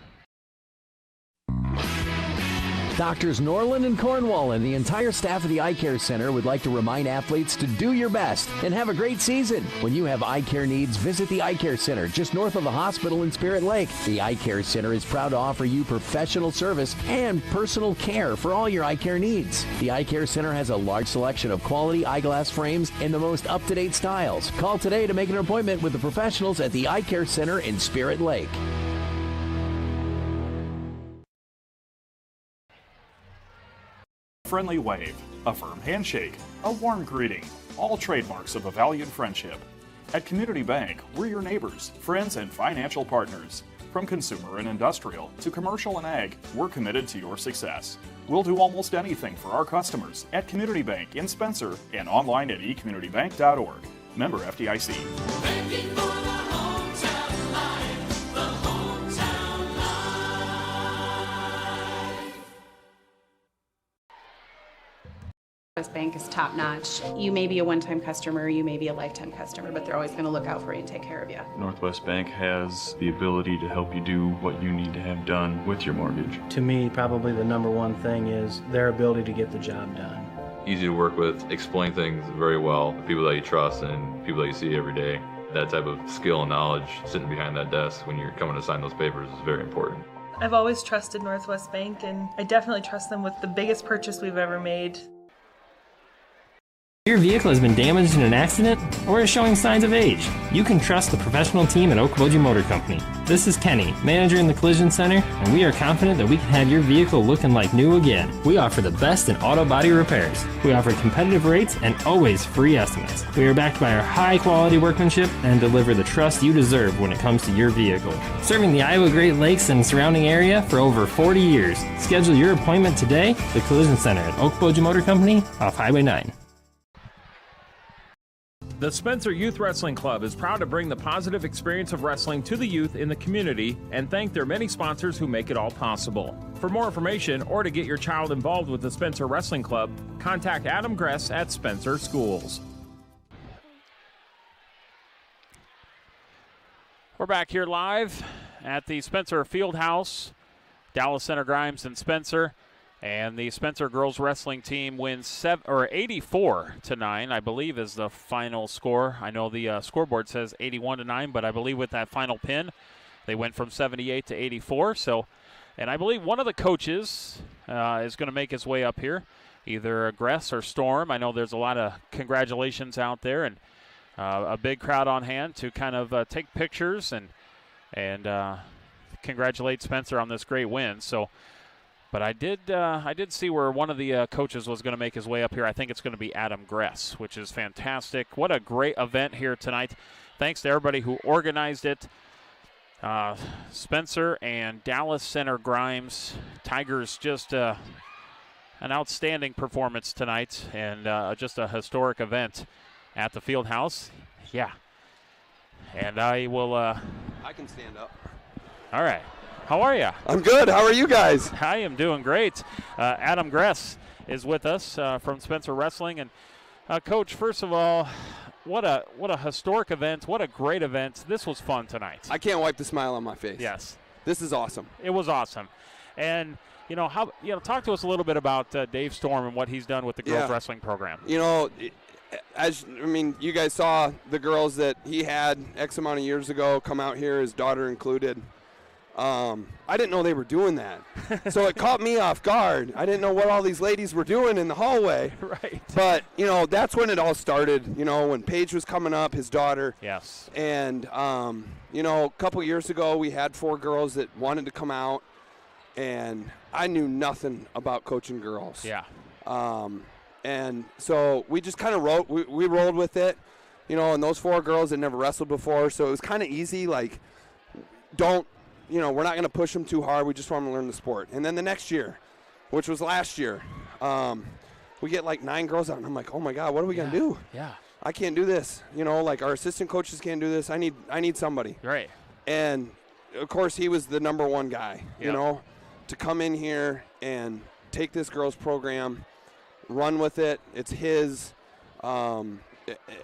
Doctors Norland and Cornwall and the entire staff of the Eye Care Center would like to remind athletes to do your best and have a great season. When you have eye care needs, visit the Eye Care Center just north of the hospital in Spirit Lake. The Eye Care Center is proud to offer you professional service and personal care for all your eye care needs. The Eye Care Center has a large selection of quality eyeglass frames and the most up-to-date styles. Call today to make an appointment with the professionals at the Eye Care Center in Spirit Lake. Friendly wave, a firm handshake, a warm greeting, all trademarks of a valued friendship. At Community Bank, we're your neighbors, friends, and financial partners. From consumer and industrial to commercial and ag, we're committed to your success. We'll do almost anything for our customers at Community Bank in Spencer and online at ecommunitybank.org. Member FDIC. Banking for the hometown life, the hometown life. Northwest Bank is top notch. You may be a one-time customer, you may be a lifetime customer, but they're always going to look out for you and take care of you. Northwest Bank has the ability to help you do what you need to have done with your mortgage. To me, probably the number one thing is their ability to get the job done. Easy to work with, explain things very well, people that you trust and people that you see every day. That type of skill and knowledge sitting behind that desk when you're coming to sign those papers is very important. I've always trusted Northwest Bank, and I definitely trust them with the biggest purchase we've ever made. Your vehicle has been damaged in an accident or is showing signs of age. You can trust the professional team at Okoboji Motor Company. This is Kenny, manager in the Collision Center, and we are confident that we can have your vehicle looking like new again. We offer the best in auto body repairs. We offer competitive rates and always free estimates. We are backed by our high-quality workmanship and deliver the trust you deserve when it comes to your vehicle. Serving the Iowa Great Lakes and surrounding area for over 40 years. Schedule your appointment today, the Collision Center at Okoboji Motor Company off Highway 9. The Spencer Youth Wrestling Club is proud to bring the positive experience of wrestling to the youth in the community and thank their many sponsors who make it all possible. For more information or to get your child involved with the Spencer Wrestling Club, contact Adam Gress at Spencer Schools. We're back here live at the Spencer Fieldhouse, Dallas Center Grimes and Spencer. And the Spencer girls wrestling team wins 84-9, I believe, is the final score. I know the scoreboard says 81-9, but I believe with that final pin, they went from 78 to 84. So, and I believe one of the coaches is going to make his way up here, either Gress or Storm. I know there's a lot of congratulations out there and a big crowd on hand to kind of take pictures and congratulate Spencer on this great win. So. But I did see where one of the coaches was going to make his way up here. I think it's going to be Adam Gress, which is fantastic. What a great event here tonight. Thanks to everybody who organized it. Spencer and Dallas Center Grimes. Tigers just an outstanding performance tonight and just a historic event at the field house. Yeah. And I will... I can stand up. All right. How are you? I'm good. How are you guys? I am doing great. Adam Gress is with us from Spencer Wrestling. And, Coach, first of all, what a historic event. What a great event. This was fun tonight. I can't wipe the smile on my face. Yes. This is awesome. It was awesome. And, talk to us a little bit about Dave Storm and what he's done with the girls wrestling program. You guys saw the girls that he had X amount of years ago come out here, his daughter included. I didn't know they were doing that. So it caught me off guard. I didn't know what all these ladies were doing in the hallway. Right. But, that's when it all started, when Paige was coming up, his daughter. Yes. And, a couple years ago we had 4 girls that wanted to come out, and I knew nothing about coaching girls. Yeah. And so we just kind of we rolled with it. and those 4 girls had never wrestled before, so it was kind of easy. Like, we're not going to push them too hard. We just want them to learn the sport. And then the next year, which was last year, we get like 9 girls out, and I'm like, oh my God, what are we going to do? Yeah. I can't do this. Like our assistant coaches can't do this. I need somebody. Right. And of course, he was the number one guy, to come in here and take this girls program, run with it. It's his.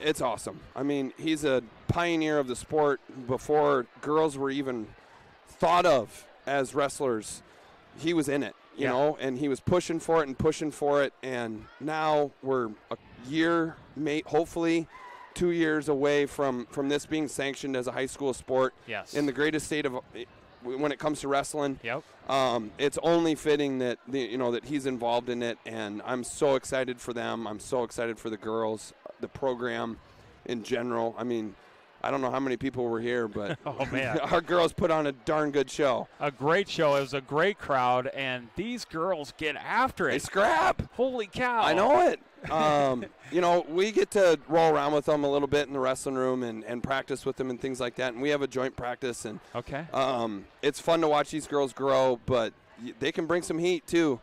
It's awesome. I mean, he's a pioneer of the sport before girls were even thought of as wrestlers. He was in it, you know, and he was pushing for it. And now we're a year, hopefully 2 years away from this being sanctioned as a high school sport in the greatest state of when it comes to wrestling. It's only fitting that that he's involved in it, and I'm so excited for them. I'm so excited for the girls, the program in general. I mean, I don't know how many people were here, but our girls put on a darn good show. A great show. It was a great crowd, and these girls get after it. They scrap. Holy cow. I know it. We get to roll around with them a little bit in the wrestling room and practice with them and things like that, and we have a joint practice. And it's fun to watch these girls grow, but they can bring some heat too.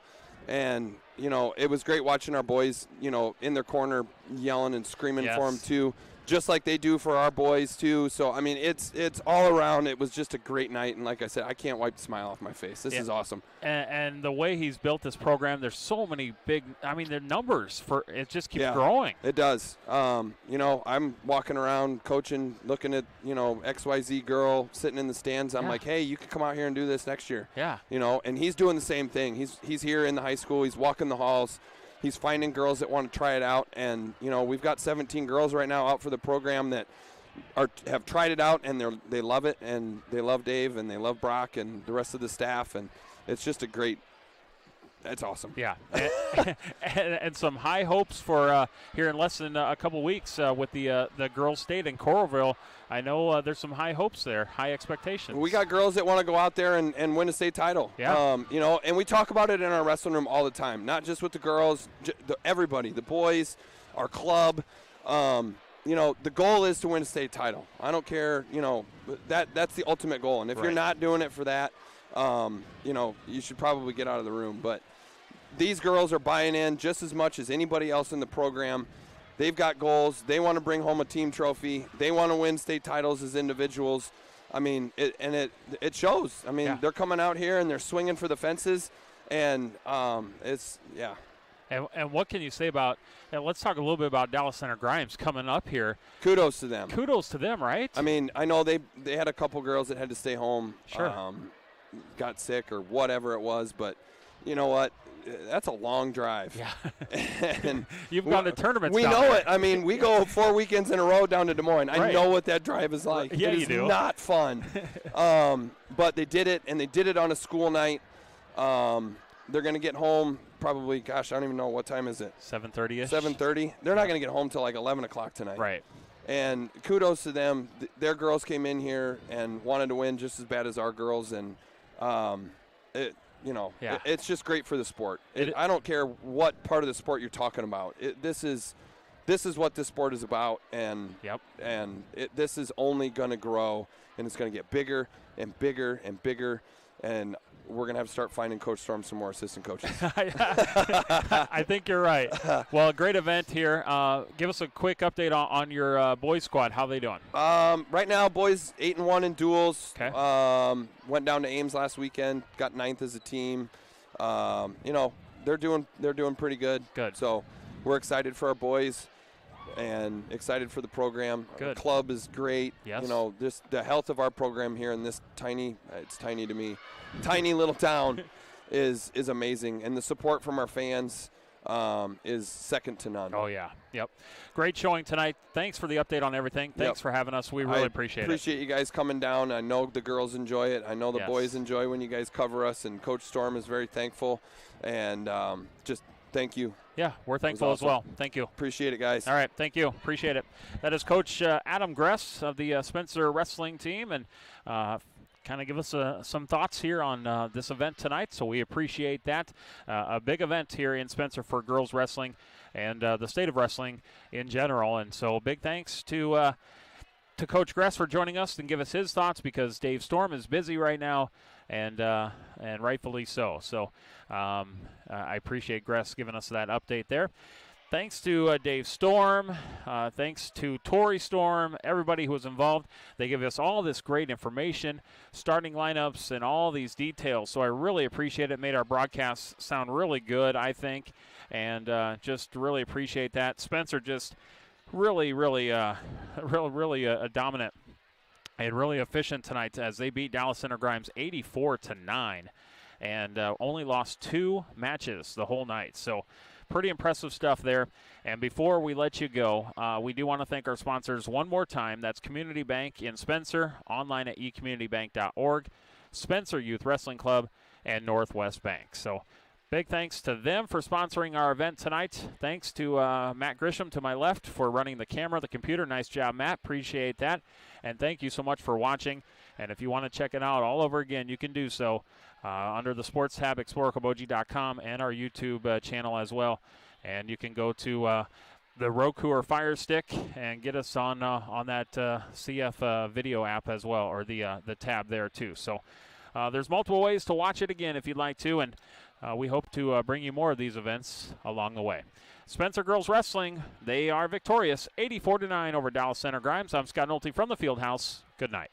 And, it was great watching our boys, in their corner yelling and screaming for them too, just like they do for our boys too. So, I mean, it's all around. It was just a great night. And like I said, I can't wipe the smile off my face. This is awesome. And the way he's built this program, there's so many their numbers it just keeps growing. It does. I'm walking around coaching, looking at, XYZ girl sitting in the stands. I'm like, hey, you can come out here and do this next year. Yeah. And he's doing the same thing. He's here in the high school. He's walking the halls. He's finding girls that want to try it out, and we've got 17 girls right now out for the program that have tried it out, and they love it, and they love Dave, and they love Brock, and the rest of the staff, and it's just it's awesome. Yeah, and some high hopes for here in less than a couple weeks with the girls' state in Coralville. I know there's some high hopes there, high expectations. We got girls that want to go out there and win a state title. Yeah. And we talk about it in our wrestling room all the time, not just with the girls, everybody, the boys, our club. The goal is to win a state title. I don't care, that's the ultimate goal. And if you're not doing it for that, you should probably get out of the room. But these girls are buying in just as much as anybody else in the program. They've got goals. They want to bring home a team trophy. They want to win state titles as individuals. I mean, it shows. I mean, they're coming out here and they're swinging for the fences, and it's. And what can you say about? Let's talk a little bit about Dallas Center Grimes coming up here. Kudos to them. Kudos to them, right? I mean, I know they had a couple girls that had to stay home. Sure. Got sick or whatever it was, but you know what? That's a long drive. Yeah. And you've gone to tournaments. We know it. I mean, we go 4 weekends in a row down to Des Moines. I know what that drive is like. Yeah, it you do. Not fun. But they did it, and they did it on a school night. They're going to get home probably, gosh, I don't even know, what time is it? 7:30ish. 7:30. They're not going to get home till like 11 o'clock tonight. Right. And kudos to them. Their girls came in here and wanted to win just as bad as our girls, and it's just great for the sport. I don't care what part of the sport you're talking about. This is what this sport is about, and this is only going to grow, and it's going to get bigger and bigger and bigger, and we're going to have to start finding Coach Storm some more assistant coaches. I think you're right. Well, a great event here. Give us a quick update on your boys squad. How are they doing? Right now, boys 8-1 in duels. Okay. Went down to Ames last weekend. Got 9th as a team. They're doing pretty good. Good. So we're excited for our boys and excited for the program. Good. Our club is great. Yes. Just the health of our program here in this it's tiny to me, tiny little town is amazing. And the support from our fans is second to none. Oh, yeah. Yep. Great showing tonight. Thanks for the update on everything. Thanks for having us. We really appreciate it. Appreciate you guys coming down. I know the girls enjoy it. I know the boys enjoy when you guys cover us, and Coach Storm is very thankful. And just thank you. Yeah, we're thankful as well. Thank you. Appreciate it, guys. All right, thank you. Appreciate it. That is Coach Adam Gress of the Spencer wrestling team, and kind of give us some thoughts here on this event tonight, so we appreciate that. A big event here in Spencer for girls wrestling and the state of wrestling in general. And so big thanks to Coach Gress for joining us and give us his thoughts, because Dave Storm is busy right now, and rightfully so. So I appreciate Gress giving us that update there. Thanks to Dave Storm, thanks to Tori Storm, everybody who was involved. They give us all this great information, starting lineups, and all these details. So I really appreciate it. Made our broadcast sound really good, I think, and just really appreciate that. Spencer just really dominant and really efficient tonight as they beat Dallas Center Grimes 84-9, and only lost 2 matches the whole night. So pretty impressive stuff there. And before we let you go, we do want to thank our sponsors one more time. That's Community Bank in Spencer, online at ecommunitybank.org, Spencer Youth Wrestling Club, and Northwest Bank. So big thanks to them for sponsoring our event tonight. Thanks to Matt Grisham to my left for running the camera, the computer. Nice job, Matt. Appreciate that. And thank you so much for watching. And if you want to check it out all over again, you can do so under the Sports tab, exploreokoboji.com, and our YouTube channel as well. And you can go to the Roku or Fire Stick and get us on that CF video app as well, or the tab there too. So there's multiple ways to watch it again if you'd like to, and we hope to bring you more of these events along the way. Spencer Girls Wrestling, they are victorious 84-9 over Dallas Center Grimes. I'm Scott Nolte from the Fieldhouse. Good night.